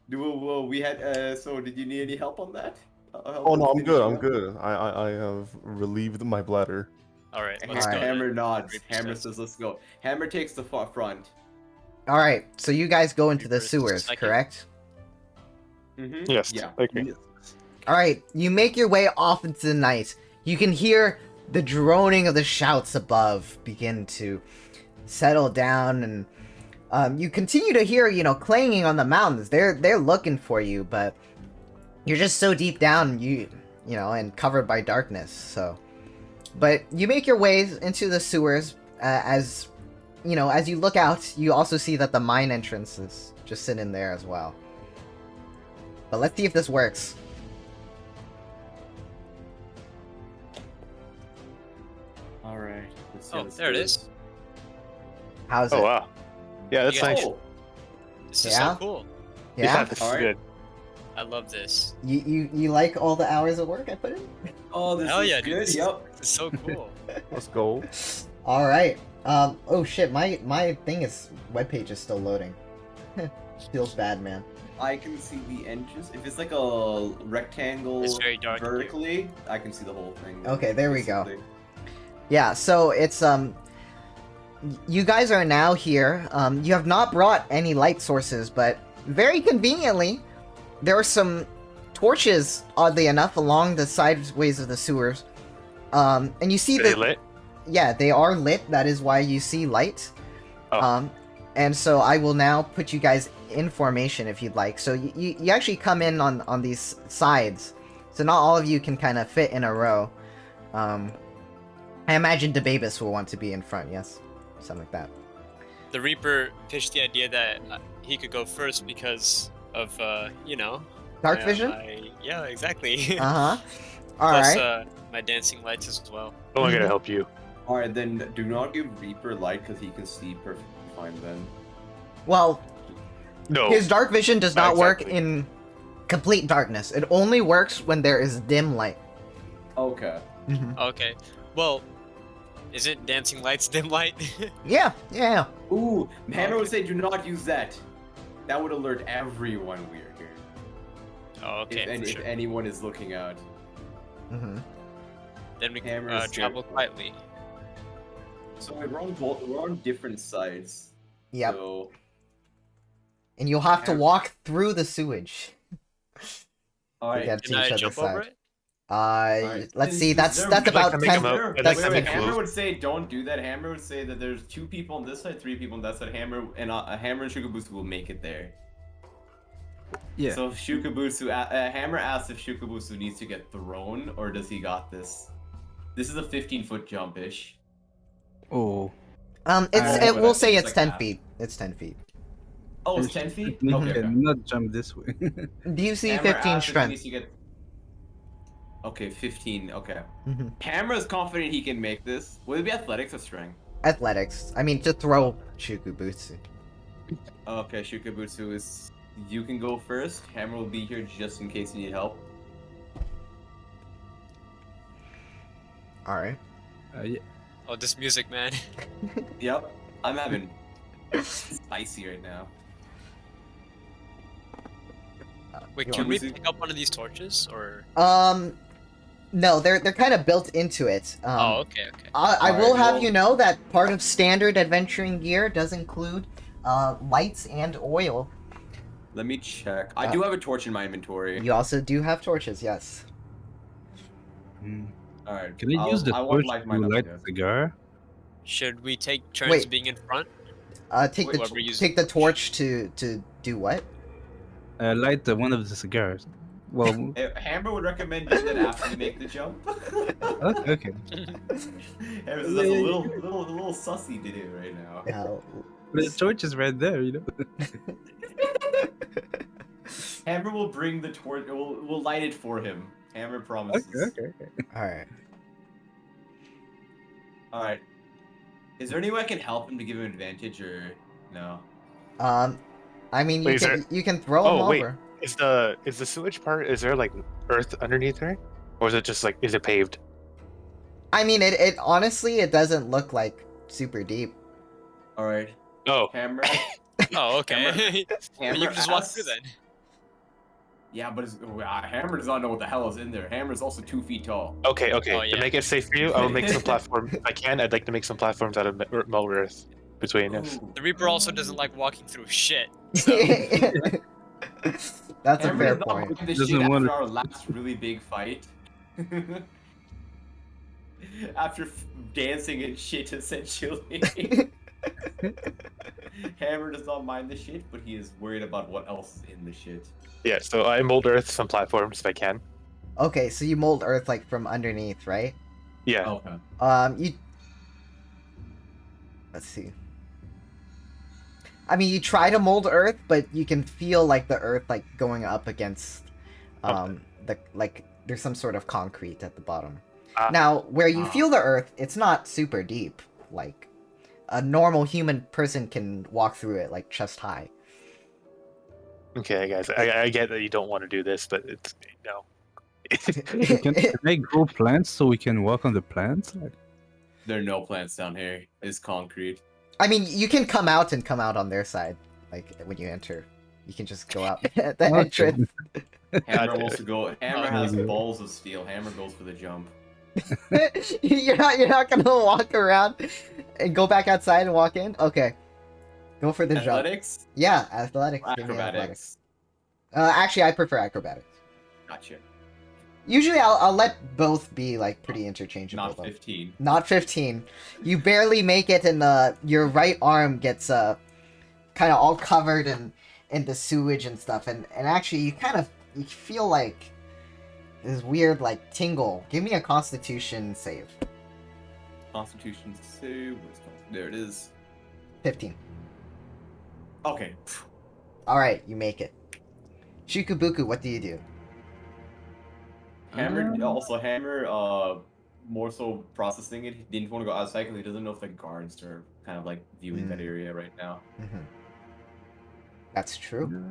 we had. So, did you need any help on that? Help Oh no, I'm finish good. it I'm up? good. I have relieved my bladder. All right, let's Alright. go. Hammer nods. Reaper Hammer says. says, "Let's go." Hammer takes the front. Alright, so you guys go into the Reaper is sewers, second. correct? Mm-hmm. Yes. Yeah. I agree. Alright, you make your way off into the night. You can hear the droning of the shouts above begin to settle down, and you continue to hear, clanging on the mountains. They're looking for you, but you're just so deep down, and covered by darkness, so. But you make your ways into the sewers, as you know, as you look out, you also see that the mine entrance is just sitting there as well. But let's see if this works. All right. Let's see how Oh, this there it goes. is. How's it? Oh wow. Yeah, that's You guys- nice. Oh, This is Yeah? so cool. Yeah? this is Alright. good. I love this. You like all the hours of work I put in? oh, this Hell is yeah, dude. good. This is- Yep. This is so cool. Let's go. All right. Oh shit, my thing is webpage is still loading. Feels bad, man. I can see the entrance. If it's like a rectangle It's very dark in here. vertically, I can see the whole thing. Okay, there we go. Basically. Yeah, so it's you guys are now here. You have not brought any light sources, but very conveniently, there are some torches, oddly enough, along the sideways of the sewers. And you see Are they that lit? yeah, they are lit. That is why you see light. Oh. And so I will now put you guys in formation if you'd like. So you actually come in on these sides. So not all of you can kind of fit in a row. I imagine Debabus will want to be in front, yes? Something like that. The Reaper pitched the idea that he could go first because of, you know. Dark vision? Yeah, exactly. Uh-huh. Plus, Alright. my dancing lights as well. Oh, I'm gonna help you. All right, then do not give Reaper light because he can see perfectly fine then. Well, No. his dark vision does not work Exactly. in complete darkness. It only works when there is dim light. Okay. Mhm. Okay. Well, isn't dancing lights dim light? Yeah, yeah. Ooh, Hammer would say do not use that. That would alert everyone we're here. Oh, okay. if, for if sure. anyone is looking out. Mm-hmm. Then we Hammer can is travel scared. quietly. So we're on different sides. Yep. So And you'll have to Hammer- walk through the sewage. all right. get Can to I each other's jump over side. it? Let's Let's see. That's I'd that's like about to make 10. a mo- I'd like That's to make a Hammer move. would say don't do that. Hammer would say that there's 2 people on this side, 3 people on that side. Hammer and Shukabusu will make it there. Yeah. So Shukabusu, Hammer asks if Shukabusu needs to get thrown or does he got this? This is a 15-foot jump ish. Oh. It will say It's it's like 10 half. feet. It's 10 feet. Oh, it's 10 feet. You Okay. okay. cannot jump this way. Do you see Hammer 15 asks if he needs strength? to get- Okay, 15. Okay. Mm-hmm. Hammer is confident he can make this. Would it be athletics or strength? Athletics. I mean, to throw Shukubutsu. Okay, Shukabutsu is. You can go first. Hammer will be here just in case you need help. Alright. Yeah. Oh, this music, man. Yep, I'm having spicy right now. Wait, You can want we me to- pick up one of these torches, or? No, they're kind of built into it. Oh, okay, okay. I will Alright, have well- you know that part of standard adventuring gear does include lights and oil. Let me check. I do have a torch in my inventory. You also do have torches, yes. Mm. All right. Can I use the I torch won't to light mine up light yet. a cigar? Should we take turns Wait. being in front? Take Wait, the what we're using- take the torch to do what? Light one of the cigars. Well, Hammer would recommend doing that after you make the jump. okay. Hammer says that's a little sussy to do right now. But the torch is right there, you know. Hammer will bring the torch. We'll light it for him. Hammer promises. Okay. Alright. All right. Is there any way I can help him to give him advantage or no? I mean, Wait, is you can throw them Oh, wait. over. Is the sewage part? Is there like earth underneath there, or is it just like is it paved? I mean, it honestly, it doesn't look like super deep. All right. Oh, Hammer. Oh, okay. Hammer you can just walk asks- through then. Yeah, but Hammer does not know what the hell is in there. Hammer's also 2 feet tall. okay. Oh, To yeah. make it safe for you, I will make some platform. If I can, I'd like to make some platforms out of molten earth between us. Ooh. The Reaper also doesn't like walking through shit. That's a Hammer fair does not point. mind the Doesn't shit want after our last really big fight. After dancing and shit, essentially. Hammer does not mind the shit, but he is worried about what else is in the shit. Yeah, so I mold earth some platforms if I can. Okay, so you mold earth like from underneath, right? Yeah. Okay. You. Let's see. I mean, you try to mold earth, but you can feel like the earth like going up against there's some sort of concrete at the bottom. Now, where you feel the earth, it's not super deep. Like a normal human person can walk through it like chest high. Okay, guys, I get that you don't want to do this, but it's Can I grow plants so we can walk on the plants? There are no plants down here. It's concrete. I mean, you can come out on their side, like when you enter. You can just go out at the entrance. Hammer wants to go. Hammer has balls of steel. Hammer goes for the jump. you're not gonna walk around and go back outside and walk in. Okay, go for the jump. Athletics? Yeah, athletics. Acrobatics. Actually, I prefer acrobatics. Gotcha. Usually, I'll let both be like pretty interchangeable. Not 15. Not 15. You barely make it, and your right arm gets kind of all covered in the sewage and stuff, and actually you feel like this weird like tingle. Give me a Constitution save. Constitution save. There it is. 15. Okay. All right, you make it. Shikubuku, what do you do? Hammer, more so processing it. He didn't want to go outside because he doesn't know if the guards are kind of like viewing that area right now. That's true.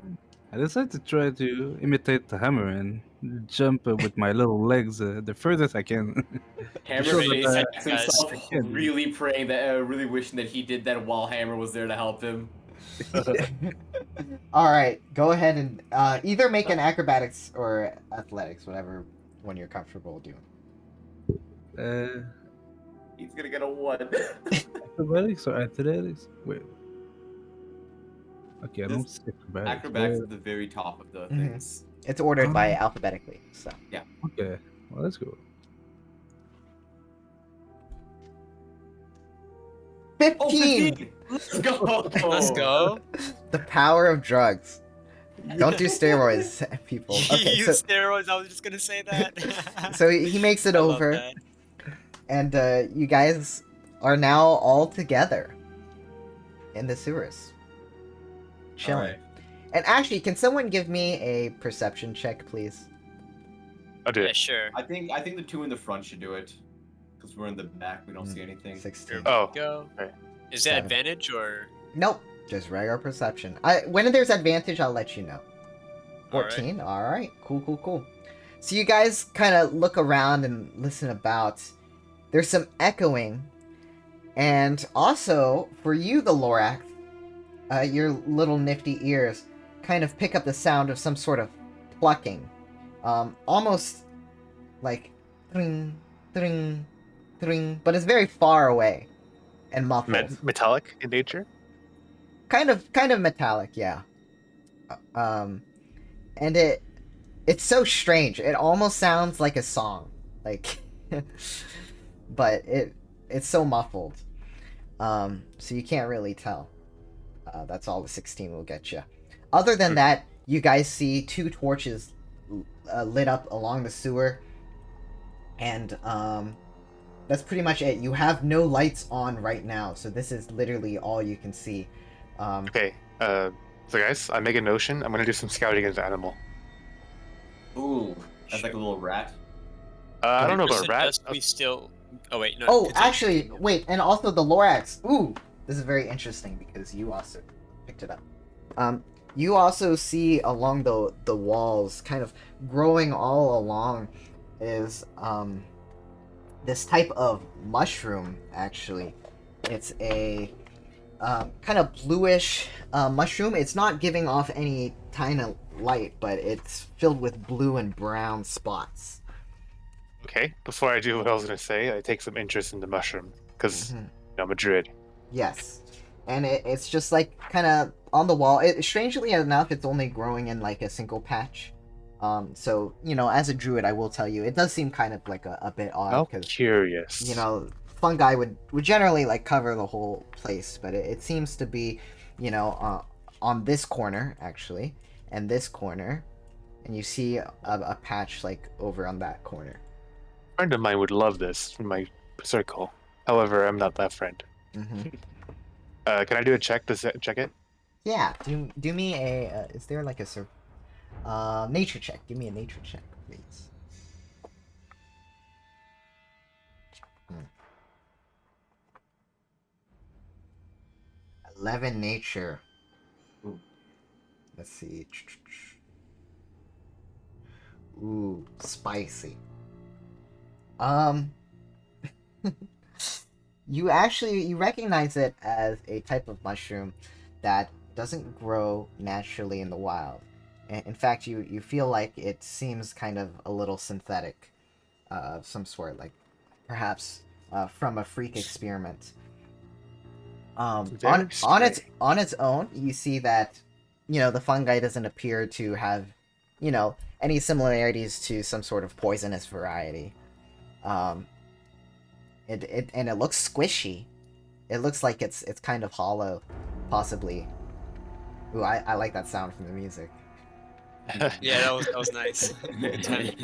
I decided to try to imitate the hammer and jump with my little legs the furthest I can. Hammer checks himself, really praying that, really wishing that he did that while Hammer was there to help him. All right, go ahead and either make an acrobatics or athletics, whatever one you're comfortable doing. He's gonna get a 1. Acrobatics or athletics? Wait. Okay, I don't see acrobatics. Acrobatics is at the very top of the things. It's ordered by alphabetically, so. Yeah. Okay, well, let's go. 15! Let's go! Let's go. The power of drugs. Don't do steroids, people. Okay, Use steroids. I was just gonna say that. so he makes it over, and you guys are now all together in the sewers, chilling. Right. And actually, can someone give me a perception check, please? I'll do Yeah, it. sure. I think the 2 in the front should do it. Because we're in the back, we don't see anything. 16. Oh, Go. right. Is that 7. advantage or? Nope, just regular perception. When there's advantage, I'll let you know. 14. All right. Cool. So you guys kind of look around and listen about. There's some echoing, and also for you, the Lorax, your little nifty ears kind of pick up the sound of some sort of plucking, almost like tring, tring, tring, but it's very far away and muffled. Metallic in nature. Kind of metallic, yeah. And it's so strange. It almost sounds like a song, like, but it's so muffled. So you can't really tell. That's all the 16 will get you. Other than that, you guys see 2 torches lit up along the sewer, and that's pretty much it. You have no lights on right now, so this is literally all you can see. Okay, so guys, I make a notion. I'm gonna do some scouting as an animal. Ooh, that's like a little rat. I don't know about rat. We still. Oh wait, no. Oh, continue. actually, wait, and also the Lorax. Ooh, this is very interesting because you also picked it up. You also see along the walls, kind of growing all along, is this type of mushroom. Actually, it's a kind of bluish mushroom. It's not giving off any kind of light, but it's filled with blue and brown spots. Okay, before I do what I was gonna say, I take some interest in the mushroom because I'm a druid. Yes, and it's just like kind of on the wall. Strangely enough, it's only growing in like a single patch. So as a druid, I will tell you, it does seem kind of like a bit odd. How because curious. fungi would generally like cover the whole place, but it seems to be, on this corner actually, and this corner, and you see a patch like over on that corner. A friend of mine would love this in my circle. However, I'm not that friend. Mm-hmm. Can I do a check to check it? Yeah, do me a. Is there like a nature check? Give me a nature check, please. 11 nature. Ooh. Let's see. Ooh, spicy. Um, you recognize it as a type of mushroom that doesn't grow naturally in the wild. In fact, you feel like it seems kind of a little synthetic, of some sort, like perhaps from a freak experiment. On its own, you see that, the fungi doesn't appear to have, any similarities to some sort of poisonous variety. It looks squishy. It looks like it's kind of hollow, possibly. Ooh, I like that sound from the music. Yeah, that was nice. Good time.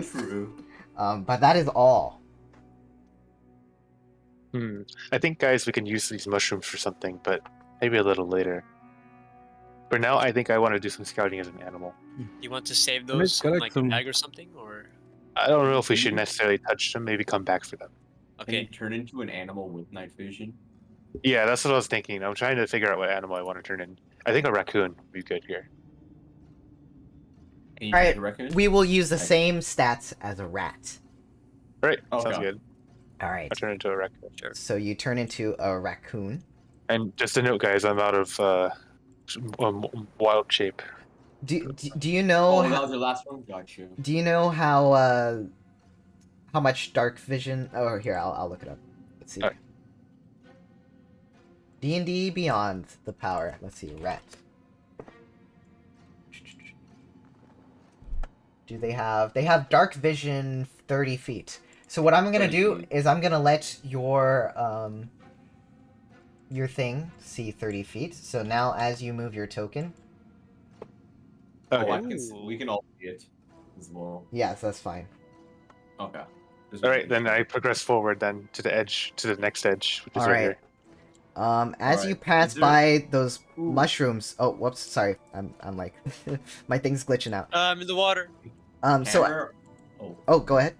True. But that is all. I think, guys, we can use these mushrooms for something, but maybe a little later. For now, I think I want to do some scouting as an animal. You want to save Can I those in, collect like a some- bag or something, or I don't know if we should necessarily touch them. Maybe come back for them. Can you okay? turn into an animal with night vision? Yeah, that's what I was thinking. I'm trying to figure out what animal I want to turn in. I think a raccoon would be good here. Can you All take right, a raccoon? we will use the Okay. same stats as a rat. All right, Okay. sounds good. All right. I'll turn into a raccoon. Sure. So you turn into a raccoon. And just a note, guys, I'm out of wild shape. Do you know? Oh, that was your last one. Got you. Do you know how much dark vision? Oh, here I'll look it up. Let's see. Alright. D&D Beyond the Power. Let's see. Rat. Do they have? They have dark vision 30 feet. So what I'm gonna 30 do feet. is I'm gonna let your thing see 30 feet. So now as you move your token, Oh, Okay. I can. We can all see it as well. yes, that's fine. Okay. Just All making right, then sure. I progress forward then to the edge, to the next edge, which is All right right. here. As you Alright, pass is there- by those Ooh. mushrooms. Oh, whoops. Sorry. I'm like, my thing's glitching out. I'm in the water. So Hammer. Oh, oh, go ahead.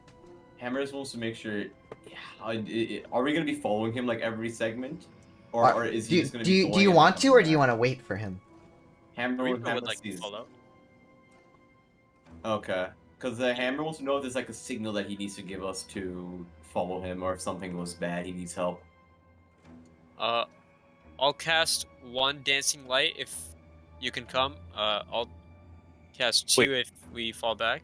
Hammer is supposed to make sure. Yeah, are we gonna be following him like every segment, or, Are- or is Do he you, just gonna do be you, going do you and want to, coming or do you back? want to wait for him? Hammer Reaper Hammer would like sees. follow. Okay, because the Hammer wants to know if there's like a signal that he needs to give us to follow him, or if something goes bad, he needs help. I'll cast one dancing light if you can come. I'll cast two if we fall back.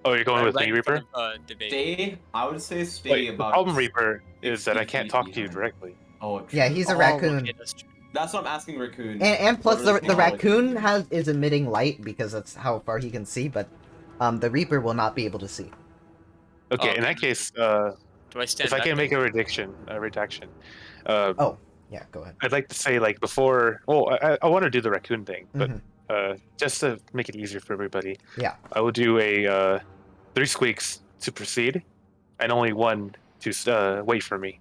Oh, you're going with Right me, in front Reaper? of, debate. Stay. I would say stay Wait, the about. problem, Reaper, is that I 60 can't feet talk to you behind. directly. Oh, true. Yeah, he's a Oh, raccoon. okay, that's true. That's what I'm asking, raccoon. And plus What the are raccoon is emitting light because that's how far he can see, but the Reaper will not be able to see. Okay, Oh, in that okay. case, Do I stand if I back can then? make a redaction, Oh, yeah, go ahead. I'd like to say, like, before. Well, I want to do the raccoon thing, but Mhm. just to make it easier for everybody, Yeah. I will do a 3 squeaks to proceed, and only 1 to wait for me.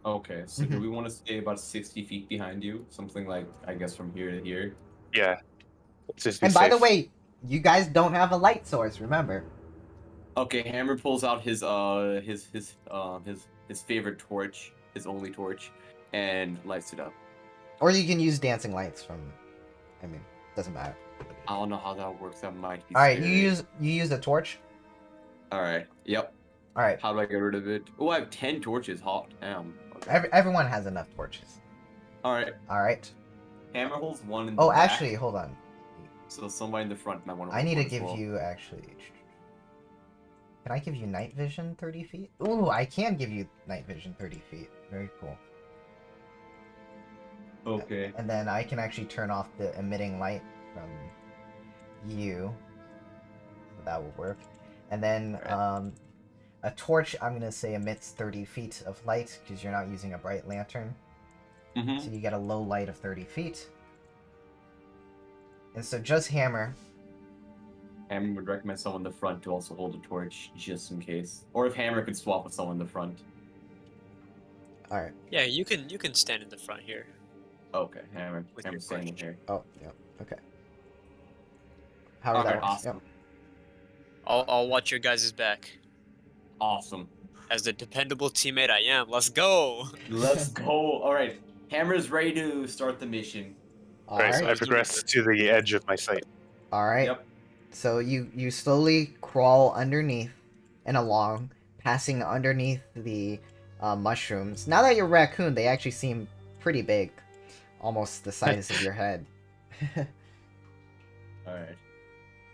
Okay, so Mhm. do we want to stay about 60 feet behind you? Something like, I guess, from here to here? Yeah. Let's just be And by the safe. way, you guys don't have a light source, remember? Okay, Hammer pulls out his favorite torch, his only torch, and lights it up. Or you can use dancing lights from. I mean, doesn't matter. I don't know how that works. That might be. All right, scary. you use a torch. All right. Yep. All right. How do I get rid of it? Oh, I have 10 torches. Hot. Damn. Okay. Everyone has enough torches. All right. All right. Hammer holds one in the Oh, back, actually, hold on. so somebody in the front might want to. I need to give you actually. Can I give you night vision 30 feet? Ooh, I can give you night vision 30 feet. Very cool. Okay. And then I can actually turn off the emitting light from you. So that will work. And then a torch, I'm going to say, emits 30 feet of light because you're not using a bright lantern. Mm-hmm. So you get a low light of 30 feet. And so just Hammer. Hammer would recommend someone in the front to also hold a torch, just in case. Or if Hammer could swap with someone in the front. Alright. Yeah, you can stand in the front here. Okay, Hammer. With Hammer your standing question. here. Oh, yeah. Okay. However Okay, that works. awesome. Yep. I'll watch your guys' back. Awesome. As the dependable teammate I am, let's go. Let's go. All right, Hammer's ready to start the mission. All Right, so I right. progress to the edge of my site. All right. Yep. So you slowly crawl underneath and along, passing underneath the mushrooms. Now that you're a raccoon, they actually seem pretty big, almost the size of your head. All right.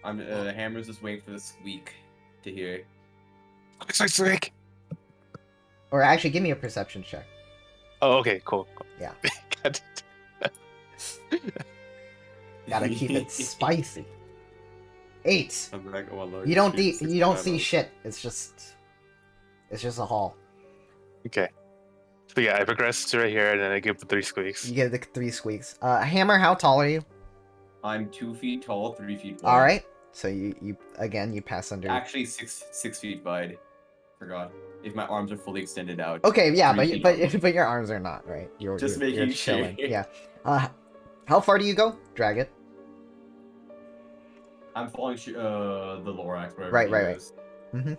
I'm Hammer's just waiting for the squeak to hear. Squeak. Or actually, give me a perception check. Oh, okay, cool. Yeah. Got it. Gotta keep it spicy. 8. I'm like, oh, Lord, You don't shoot, you don't 65 see of- shit. It's just a hall. Okay. So yeah, I progress to right here, and then I give the 3 squeaks. You get the 3 squeaks. Hammer, how tall are you? I'm 2 feet tall, 3 feet wide. All right. So you again you pass under. Actually, 6 feet wide. Forgot. If my arms are fully extended out. Okay, yeah, 3 feet but your arms are not right. You're Just you're making chilling. sure. Yeah. How far do you go? Drag it. I'm following the Lorax wherever Right, he right, right. goes. Mhm.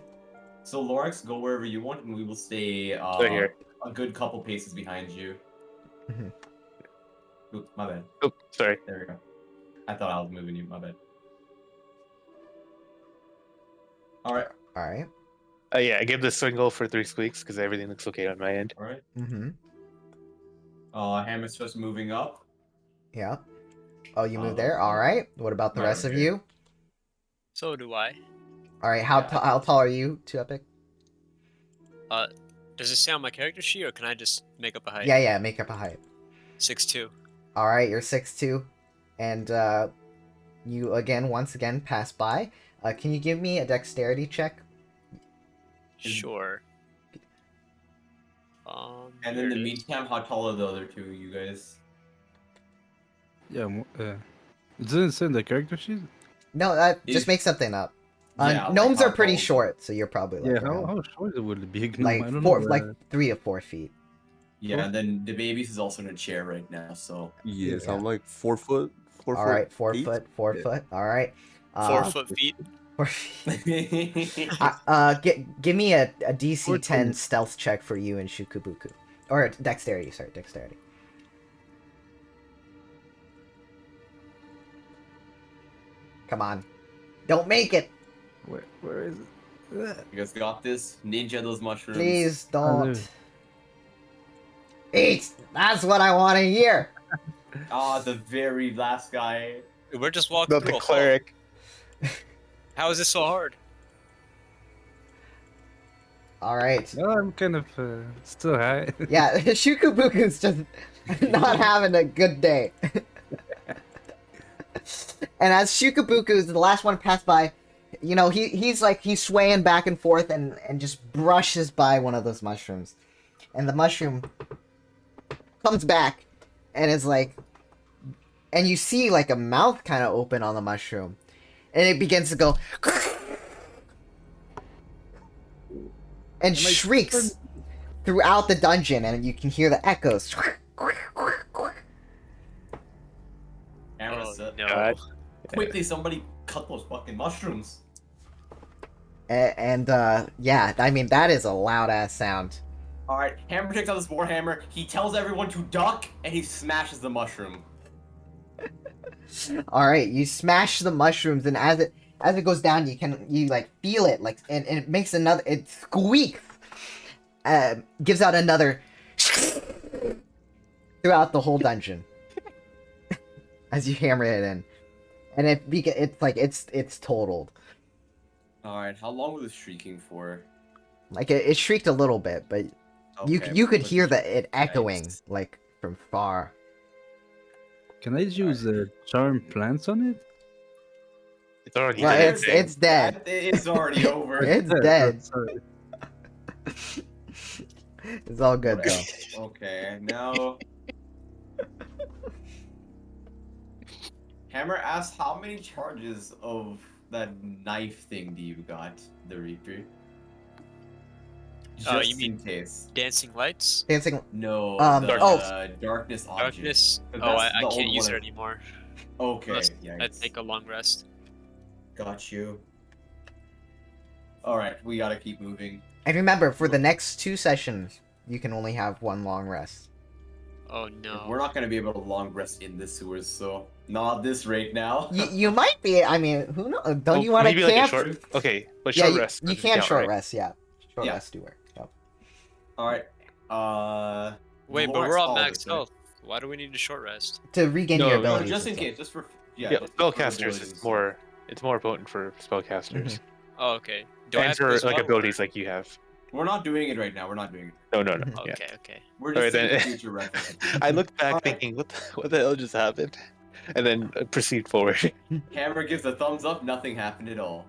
So Lorax, go wherever you want, and we will stay Right here. a good couple paces behind you. Mhm. Oops, my bad. Oh, sorry. There we go. I thought I was moving you. My bad. All right. All right. Yeah, I give the swingle for 3 squeaks because everything looks okay on my end. All right. Mm-hmm. Hammer starts moving up. Yeah. Oh, you moved Oh, there. All right. What about the right rest of here. you? So do I. All right. How Yeah. how tall are you, Two Epic? Does it say on my character sheet, or can I just make up a height? Yeah. Make up a height. 6'2". All right. You're 6'2", and you once again pass by. Can you give me a dexterity check? Sure. And here in the it is. meantime, how tall are the other two, you guys? Yeah, it doesn't say in the character sheet. No, just If- make something up. Yeah, like Gnomes how are pretty tall- short, so you're probably like Yeah, around, how short would it be? like I don't four, know, like 3 to 4 feet. Yeah, and then the baby's is also in a chair right now, so Yes, Yeah. I'm like 4 foot. 4 All foot. right, 4 8? foot, 4 Yeah. foot. All right. 4 foot feet. 4 feet. Hammer Give me a DC 10 14. stealth check for you and Shukubuku, or dexterity. Sorry, dexterity. Come on, don't make it, Where is it? You guys got this. Ninja those mushrooms. please Oh, don't. Eat. That's what I want to hear. Ah, the very last guy. We're just walking Not through the a hall. cleric. How is this so hard? All right. No, I'm kind of still high. Yeah, Shukubuku's just not having a good day. And as Shukubuku is the last one to pass by, you know, he's swaying back and forth and just brushes by one of those mushrooms. And the mushroom comes back and is like, and you see like a mouth kind of open on the mushroom. And it begins to go and shrieks throughout the dungeon, and you can hear the echoes. Hammer Oh, said, no. God. quickly, somebody cut those fucking mushrooms. And yeah, I mean, that is a loud ass sound. All right, Hammer takes out this warhammer. He tells everyone to duck, and he smashes the mushroom. All right, you smash the mushrooms, and as it goes down, you like feel it, like, and it makes another, it squeaks, gives out another throughout the whole dungeon as you hammer it in, and it's totaled. All right, how long was the shrieking for? Like it shrieked a little bit, but you Okay, could but- hear it echoing Nice. like from far. Can I use charm plants on it? It's already Well, dead. it's dead. It's already over. It's dead. Sorry. It's all good though. Okay, now. Hammer asks, how many charges of that knife thing do you got, the Reaper? Just you mean in case. dancing lights? Dancing. No, Darkness. darkness object. Darkness? But Oh, that's I the can't old use one. it anymore. Okay, Unless I yikes. take a long rest. Got you. Alright, we gotta keep moving. And remember, for the next 2 sessions, you can only have 1 long rest. Oh no. We're not gonna be able to long rest in the sewers, so not at this rate now. You might be. I mean, who knows? Don't Well, you want to maybe like a camp? short. Okay, but Yeah, short you, rest. you doesn't can count, short right? rest. Yeah, short Yeah. rest do work. Yep. Alright. Wait, but Lorax we're all followed max us, right? health. Why do we need a short rest? To regain No, your no, No, abilities. just in and stuff. case, just for Yeah, just for spellcasters abilities. is more. It's more potent for spellcasters Oh, okay. Do I and have to for as like well, abilities or- like you have. We're not doing it right now. We're not doing it. No. Mhm. Yeah. Okay, okay. We're Alright, just taking then- future reference. I looked back Alright. thinking, what the hell just happened? And then proceed forward. Hammer gives a thumbs up. Nothing happened at all.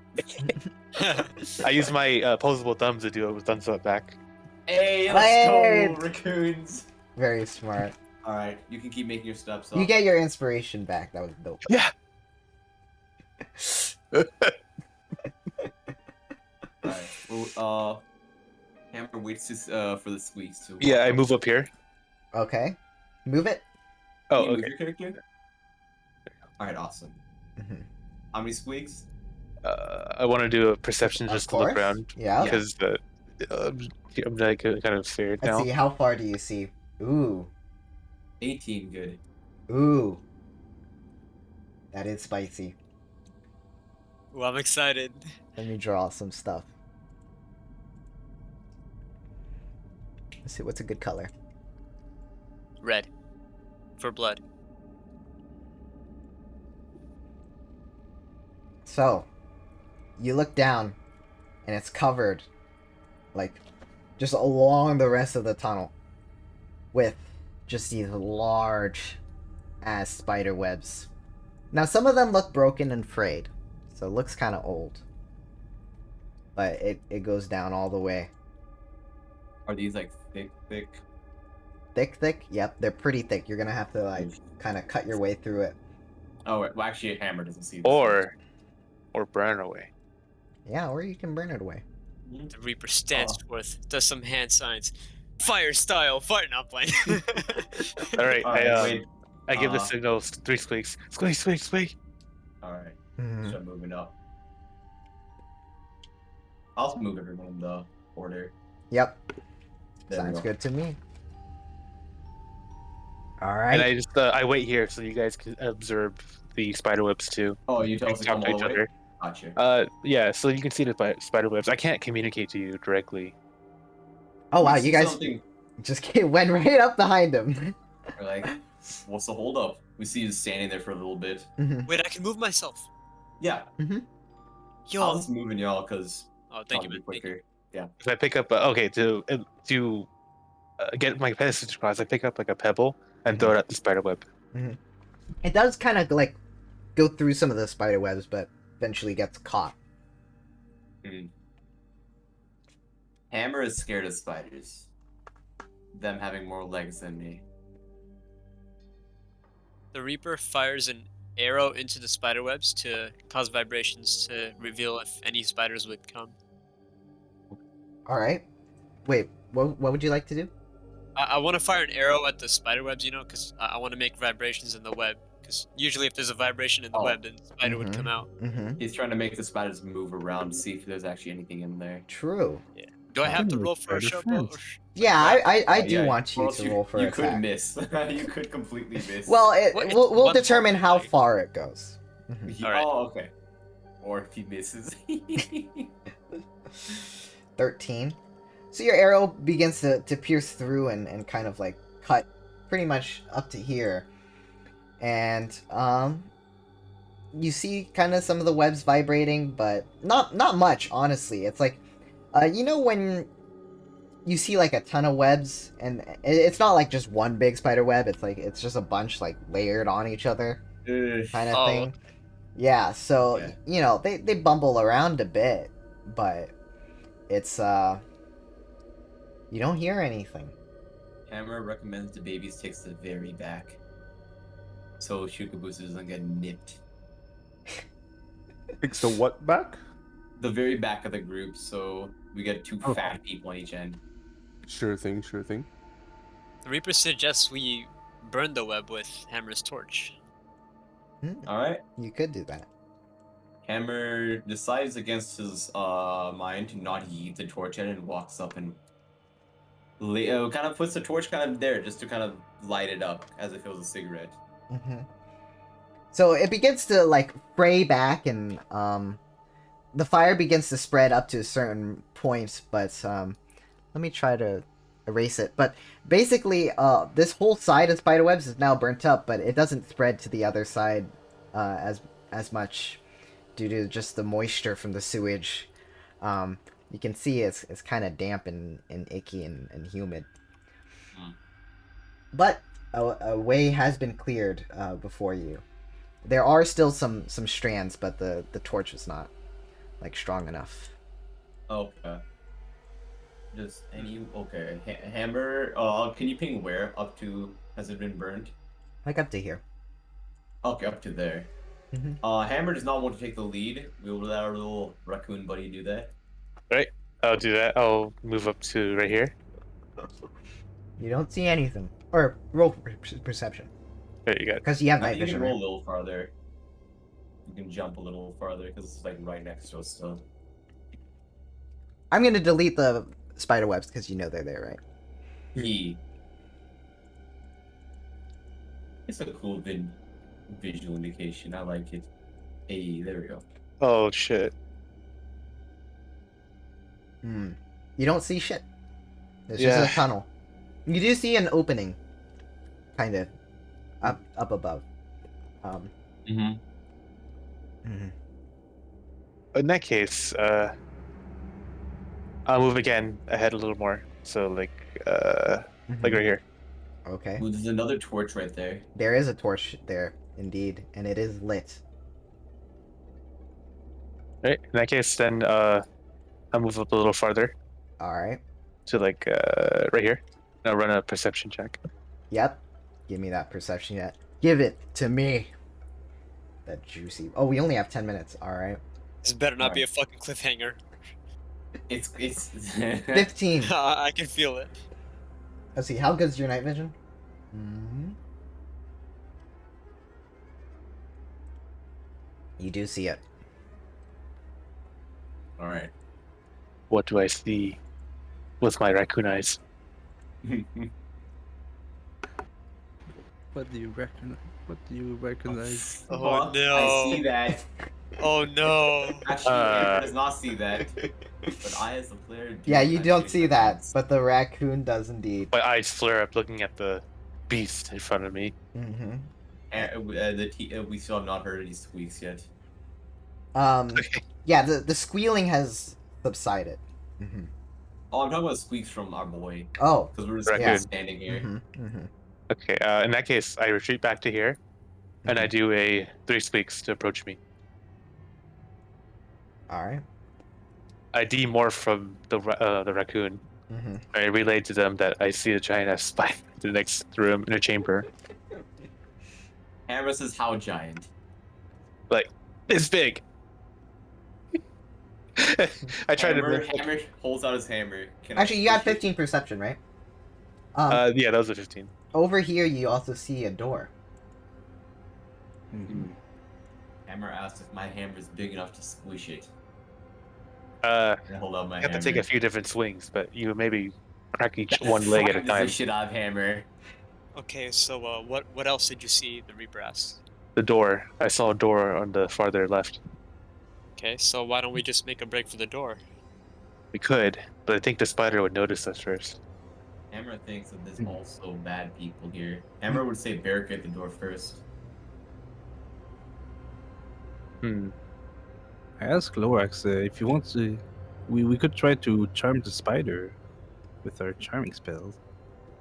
I use my opposable thumbs to do a thumbs up back. Hey, Hey! let's go, raccoons. Very smart. All right, you can keep making your steps up. You get your inspiration back. That was dope. Yeah. All right. Well, Hammer waits to, for the squeaks to. Yeah, I move up here. Okay. Move it. Oh, Can you move okay. your character? All right, awesome. Mhm. How many squeaks? I want to do a perception Of just to look course. around Yeah. because I'm like kind of scared Let's now. see. How far do you see? Ooh. 18, good. Ooh. That is spicy. Well, I'm excited. Let me draw some stuff. Let's see. What's a good color? Red. For blood. So, you look down, and it's covered, like, just along the rest of the tunnel, with just these large ass spider webs. Now, some of them look broken and frayed, so it looks kind of old. But it goes down all the way. Are these like thick? Thick? Yep, they're pretty thick. You're gonna have to, like, kind of cut your way through it. Oh, wait, well, actually, Hammer doesn't see this. Or burn away. Yeah, or you can burn it away. The Reaper stands forth, does some hand signs. Fire style, fire not playing. All right, wait. I give the signal 3 squeaks. Squeak. All right. Mhm. Start moving up. I'll move everyone in the order. Yep, There we sounds go. good to me. All And right. I just I wait here so you guys can observe the spider webs too. Oh, you tell us to Talk come to all each the way? other. Gotcha. Yeah, so you can see the spider webs. I can't communicate to you directly. Oh wow, We you see guys something- just went right up behind him. We're like, what's the holdup? We see you standing there for a little bit. Mhm. Wait, I can move myself. Yeah. Yo. I'll just move in y'all because Oh, thank you, be man. Thank you. quicker. If I pick up to get my message across, I pick up like a pebble and throw it at the spider web. It does kind of like go through some of the spider webs, but eventually gets caught. Hammer is scared of spiders. Them having more legs than me. The Reaper fires an arrow into the spider webs to cause vibrations to reveal if any spiders would come. All right. Wait, what would you like to do? I want to fire an arrow at the spider webs, you know, because I want to make vibrations in the web. Because usually if there's a vibration in the web, then the spider would come out. Mm-hmm. He's trying to make the spiders move around to see if there's actually anything in there. True. Do I have to Ooh, roll for a spider show? friends. Yeah, I do Yeah, want you or to else roll for you attack. could miss. You could completely miss. Well, What? we'll One determine point, how like- far it goes. Mhm. Alright. Oh, okay. Or if he misses. 13. So your arrow begins to pierce through and kind of like cut pretty much up to here. And you see kind of some of the webs vibrating, but not much, honestly. It's like you know when you see like a ton of webs and it's not like just one big spider web, it's just a bunch like layered on each other kind of Oh. thing. Yeah, so Yeah. you know, they bumble around a bit, but it's you don't hear anything. Hammer recommends the babies takes the very back. So Shukabusa doesn't get nipped. Takes the what back? the very back of the group, so we get two Okay. fat people on each end. Sure thing, sure thing. The Reaper suggests we burn the web with Hammer's torch. All right. You could do that. Hammer decides against his mind to not yeet the torch at it and walks up and kind of puts the torch kind of there just to kind of light it up as if it was a cigarette. So it begins to like fray back, and the fire begins to spread up to a certain point. But let me try to erase it. But basically, this whole side of spiderwebs is now burnt up, but it doesn't spread to the other side as much due to just the moisture from the sewage. You can see it's kind of damp and icky and humid. But a way has been cleared before you. There are still some strands, but the torch was not like strong enough. Okay. Okay. Hammer. Can you ping where up to? Has it been burned? Like up to here. Okay, up to there. Hammer does not want to take the lead. We'll let our little raccoon buddy do that. Right. I'll do that. I'll move up to right here. You don't see anything. Or roll perception. There you go. Because you have I night think you vision. can roll Right? a little farther. You can jump a little farther because it's like right next to us still. I'm going to delete the spider webs because you know they're there, right? It's a cool visual indication. I like it. Hey, there we go. Oh shit. You don't see shit. It's just a tunnel. You do see an opening, kind of, up above. In that case, I'll move again ahead a little more. So like right here. Okay. Ooh, there's another torch right there. There is a torch there, indeed, and it is lit. Right. In that case, then I'll move up a little farther. All right. To like right here. I'll run a perception check. Yep. Give me that perception yet. Give it to me. That juicy. Oh, we only have 10 minutes. All right. This better not be a fucking cliffhanger. It's 15. I can feel it. Let's see. How good's your night vision? You do see it. All right. What do I see with my raccoon eyes? What do you recognize? What do you recognize? Oh no! I see that. Oh no! Actually, Amber does not see that. But I, as the player, do. Yeah, you don't see that, but the raccoon does indeed. My eyes flare up looking at the beast in front of me. We still have not heard any squeaks yet. Yeah, the squealing has subsided. Oh, I'm talking about squeaks from our boy. Oh. Because we're just standing here. Okay, in that case, I retreat back to here, and I do a 3 squeaks to approach me. Alright. I demorph from the raccoon. I relay to them that I see a giant ass spider in the next room in a chamber. Hammer says, how giant? Like, it's big. I try to. Hammer holds out his hammer. Actually, you got 15 perception, right? Yeah, that was a 15. Over here, you also see a door. Hammer asked if my hammer is big enough to squish it. Hold up my hammer. You have to take a few different swings, but you maybe crack each one leg at a time. Shit out of hammer. Okay, so what else did you see? The Reaper asked. The door. I saw a door on the farther left. Okay, so why don't we just make a break for the door? We could, but I think the spider would notice us first. Hammer thinks that there's also bad people here. Hammer would say barricade the door first. I asked Lorax if you want to. We could try to charm the spider with our charming spells.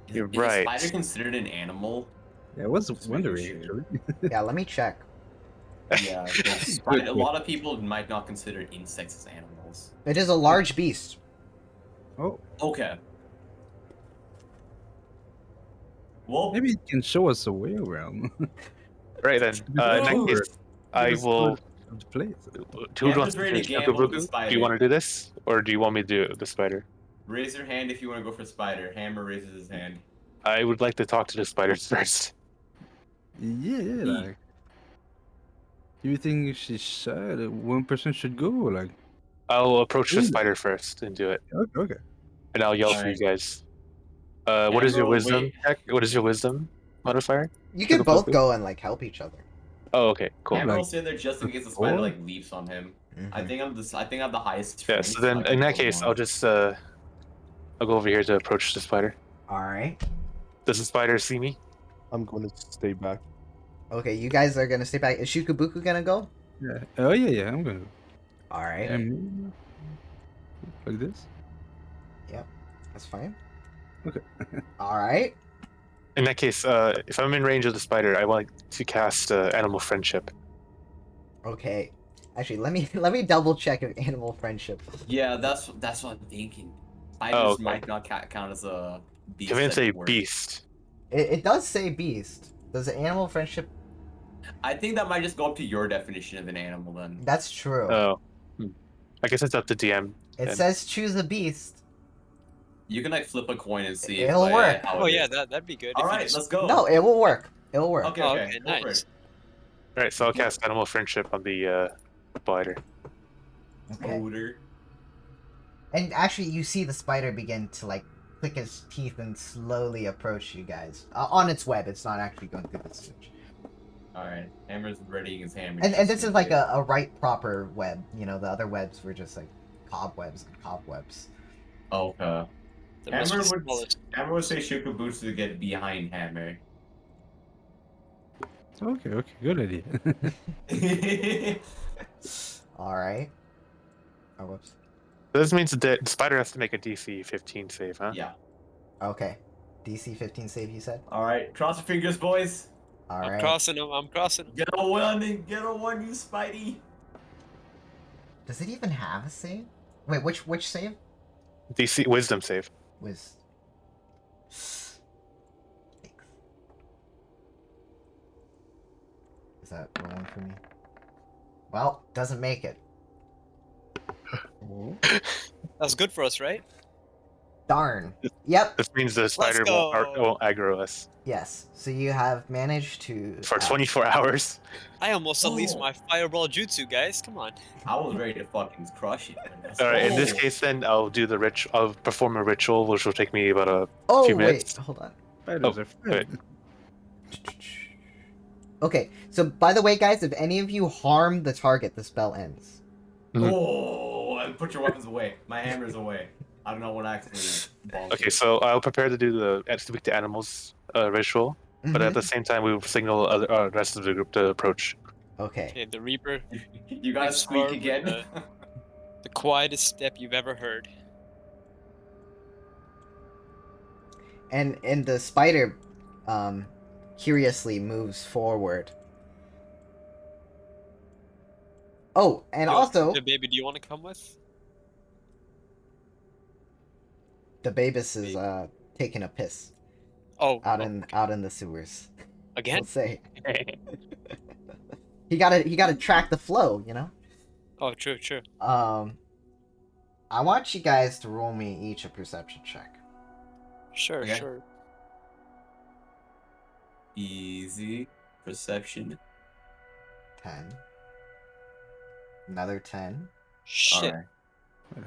You're Is right. a spider considered an animal? Yeah, I was Just wondering making actually. Yeah, let me check. Yeah, a lot of people might not consider insects as animals. It is a large beast. Oh, Okay. Well, maybe it can show us a way around. Right then. In that case, I will to play it. Who Yeah, wants just to ready to finish? gamble with the Shakabuku? spider. Do you want to do this, or do you want me to do the spider? Raise your hand if you want to go for spider. Hammer raises his hand. I would like to talk to the spiders first. Yeah, Eat. like. You think she said one person should go? Like, I'll approach the Really? spider first and do it, okay. and I'll yell for Alright. you guys. What is your Emerald, wisdom wait. check? What is your wisdom modifier? You can both Shakabuku? go and like help each other. Oh, okay, cool. Hammer will Like, stay there just in case the spider four? like leaps on him. I Mhm. think I have the highest. Yeah. strength, So then, I in can that pull him case, off. I'll just I'll go over here to approach the spider. All right. Does the spider see me? I'm going to stay back. Okay, you guys are gonna stay back. Is Shukabuku gonna go? Yeah. Oh yeah. I'm gonna. All right. And like this. That's fine. Okay. All right. In that case, if I'm in range of the spider, I want to cast animal friendship. Okay. Actually, let me double check if animal friendship. Yeah, that's what I'm thinking. I Oh, just okay. might not count as a beast. Come in and say word. beast. It does say beast. Does animal friendship? I think that might just go up to your definition of an animal then. That's true. Oh, I guess it's up to DM. It then. says choose a beast. You can like flip a coin and see. It'll if, work. how Oh it yeah, is. that'd be good. All if you right, just- let's go. No, it will work. It will work. Okay, Oh, okay, okay, go for nice. it. All right, so I'll cast animal friendship on the spider. Okay. Odor. And actually, you see the spider begin to like click his teeth and slowly approach you guys on its web. It's not actually going through the switch. All right, Hammer's readying his hammer. And this is like a right proper web. You know, the other webs were just like cobwebs and cobwebs. Okay. the most Hammer smallest. would say Shukabutsu to get behind Hammer. Okay. Good idea. All right. Oh, whoops. This means the spider has to make a DC 15 save, huh? Yeah. Okay. DC 15 save, you said? All right, cross your fingers, boys. All I'm right. crossing them. I'm crossing 'em. Get a one, you Spidey. Does it even have a save? Wait, which save? DC wisdom save. Was. Is that rolling for me? Well, doesn't make it. That's good for us, right? Darn. Yep. This means the spider won't aggro us Yes. So you have managed to. for 24 hours. I almost unleashed Oh. my fireball jutsu, guys. Come on. I was ready to fucking crush it. All right, in this Oh. case, then I'll do the I'll perform a ritual, which will take me about a Oh few wait, minutes. hold on. Spiders Oh, are fun. Okay. So by the way, guys, if any of you harm the target, the spell ends. Oh, and put your weapons away. My hammer's away. I don't know what actually. Okay, so I'll prepare to do the speak to animals ritual, but Mhm. at the same time, we will signal other rest of the group to approach. Okay. Okay, the Reaper, You gotta Yes, squeak Barb, again. the quietest step you've ever heard. And the spider, curiously moves forward. Oh, and Yo, also the baby, do you want to come with? the Babus is taking a piss Oh, out in the sewers. again? We'll say he gotta track the flow, you know. Oh, true. I want you guys to roll me each a perception check. Sure, Okay. sure. Easy perception. 10. Another 10. Shit. Alright.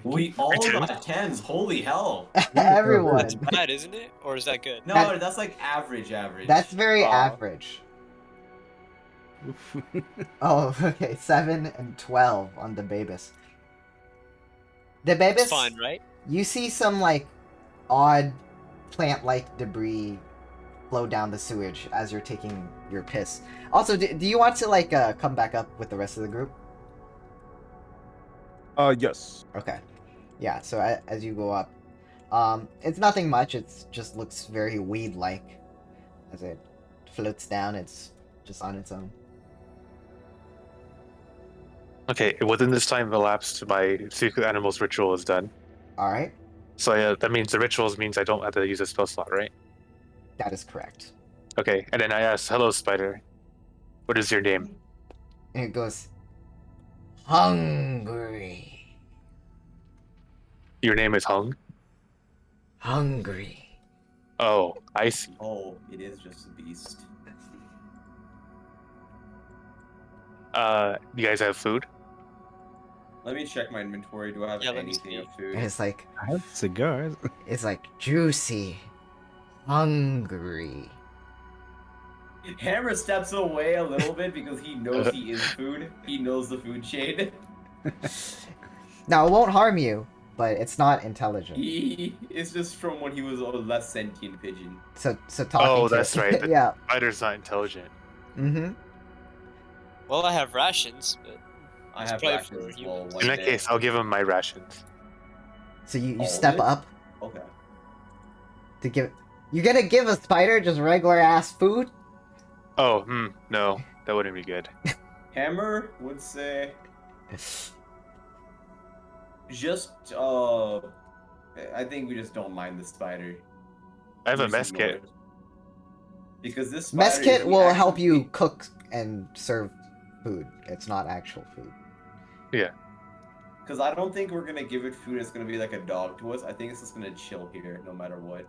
We all got tens. Holy hell. Everyone. That's bad, isn't it? Or is that good? No, That- that's like average. That's very Oh. average. Oh, okay. 7 and 12 on the Babus. The Babus, It's fine, right? you see some like odd plant-like debris flow down the sewage as you're taking your piss. Also, do you want to like come back up with the rest of the group? Yes. Okay. Yeah, so as you go up, it's nothing much. It just looks very weed-like. As it floats down, it's just on its own. Okay, within this time elapsed, my secret animals ritual is done. All right, So that means the rituals means I don't have to use a spell slot, right? that is correct. Okay, and then I ask, "Hello, spider. What is your name?" And it goes, hungry. Your name is Hung? Hungry. Oh, I see. Oh, it is just a beast. You guys have food? Let me check my inventory. Do I have Yeah, let me anything see. of food? And it's like, I have cigars. it's like juicy, hungry. Hammer steps away a little bit because he knows he is food. He knows the food chain. Now it won't harm you, but it's not intelligent. He is just from when he was a less sentient pigeon. So talking. Oh, to that's it. right. The Yeah. spider's not intelligent. Mm-hmm. Well, I have rations, but I It's have probably rations for as well. humans. One In that day. case, I'll give him my rations. So you All step of it? up Okay. to give. You're gonna give a spider just regular ass food? Oh, no, that wouldn't be good. Hammer would say just I think we just don't mind the spider. I have We a just mess ignore kit. it. Because this Mess spider kit is will help actually- you cook and serve food. It's not actual food. Because I don't think we're gonna give it food. It's gonna be like a dog to us. I think it's just gonna chill here no matter what.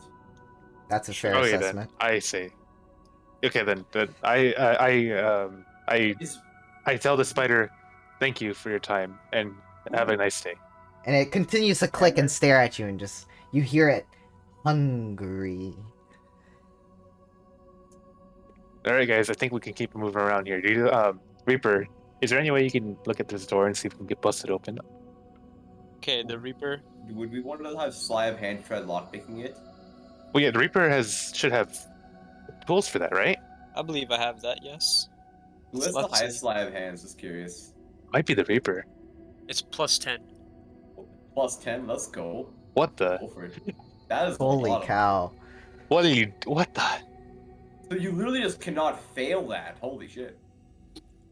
That's a fair Okay, assessment. then I see. Okay, then Is I tell the spider, thank you for your time and have a nice day. And it continues to click and stare at you, and just you hear it, hungry. All right, guys, I think we can keep moving around here. Do you, Reaper, is there any way you can look at this door and see if we can get busted open? okay, the Reaper. would we want to have sleight of hand try lockpicking it? Well, yeah, the Reaper should have tools for that, right? I believe I have that. Yes. Who has the Let's highest see. sleight of hands? Just curious. Might be the Reaper. It's +10. Plus 10. Let's go. What the? Go for it. That is a Holy lot of- cow. What are you? What the? So you literally just cannot fail that. Holy shit.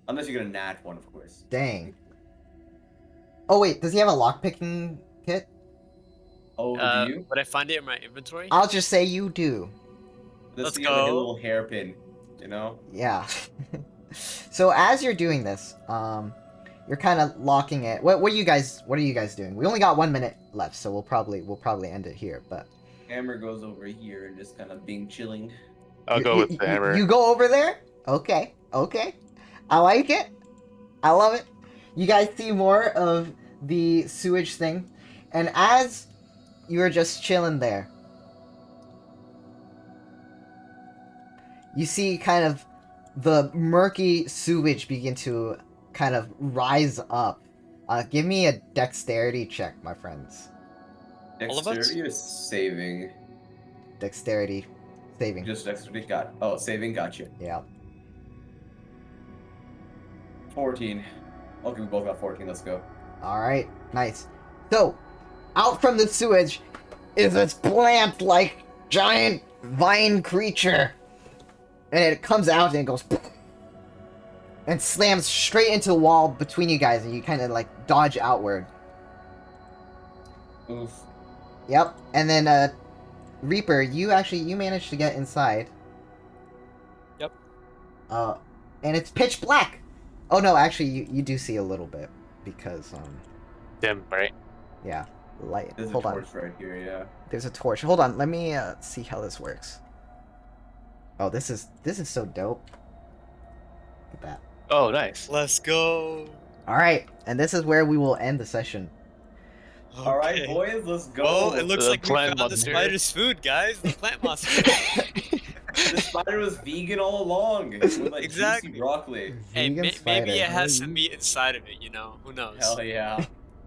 Unless you're gonna nat one, of course. Dang. Oh wait, does he have a lockpicking kit? Oh, do you? Would I find it in my inventory? I'll just say you do. Let's You have, like, a go. little hairpin, you know? Yeah. So as you're doing this, you're kind of locking it. What are you guys doing? We only got 1 minute left, so we'll probably end it here. But Hammer goes over here and just kind of being chilling. I'll go with the hammer. You go over there? Okay. I like it. I love it. You guys see more of the sewage thing. And as you're just chilling there, you see kind of the murky sewage begin to kind of rise up. Give me a dexterity check, my friends. All of us? Dexterity or saving? Dexterity. Saving. Just dexterity got. Oh, saving, gotcha. Yeah. 14. Okay, we both got 14. Let's go. Alright, nice. So, out from the sewage is this plant-like giant vine creature. And it comes out and it goes and slams straight into the wall between you guys, and you kind of like dodge outward. Oof. Yep. And then Reaper, you managed to get inside. Yep. And it's pitch black. Oh no, actually you do see a little bit because Dim, right? yeah, light. There's Hold a on. torch right here, yeah. There's a torch. Hold on, let me see how this works. Oh, this is so dope. Look at that. Oh, nice. Let's go. Alright, and this is where we will end the session. Alright, Okay. boys, let's go. Oh, it looks The like we plant found the monster. spider's food, guys. The plant monster. The spider was vegan all along. With like Exactly. juicy broccoli. Hey, Vegan maybe spider. it has some meat inside of it, you know? Who knows? Hell yeah.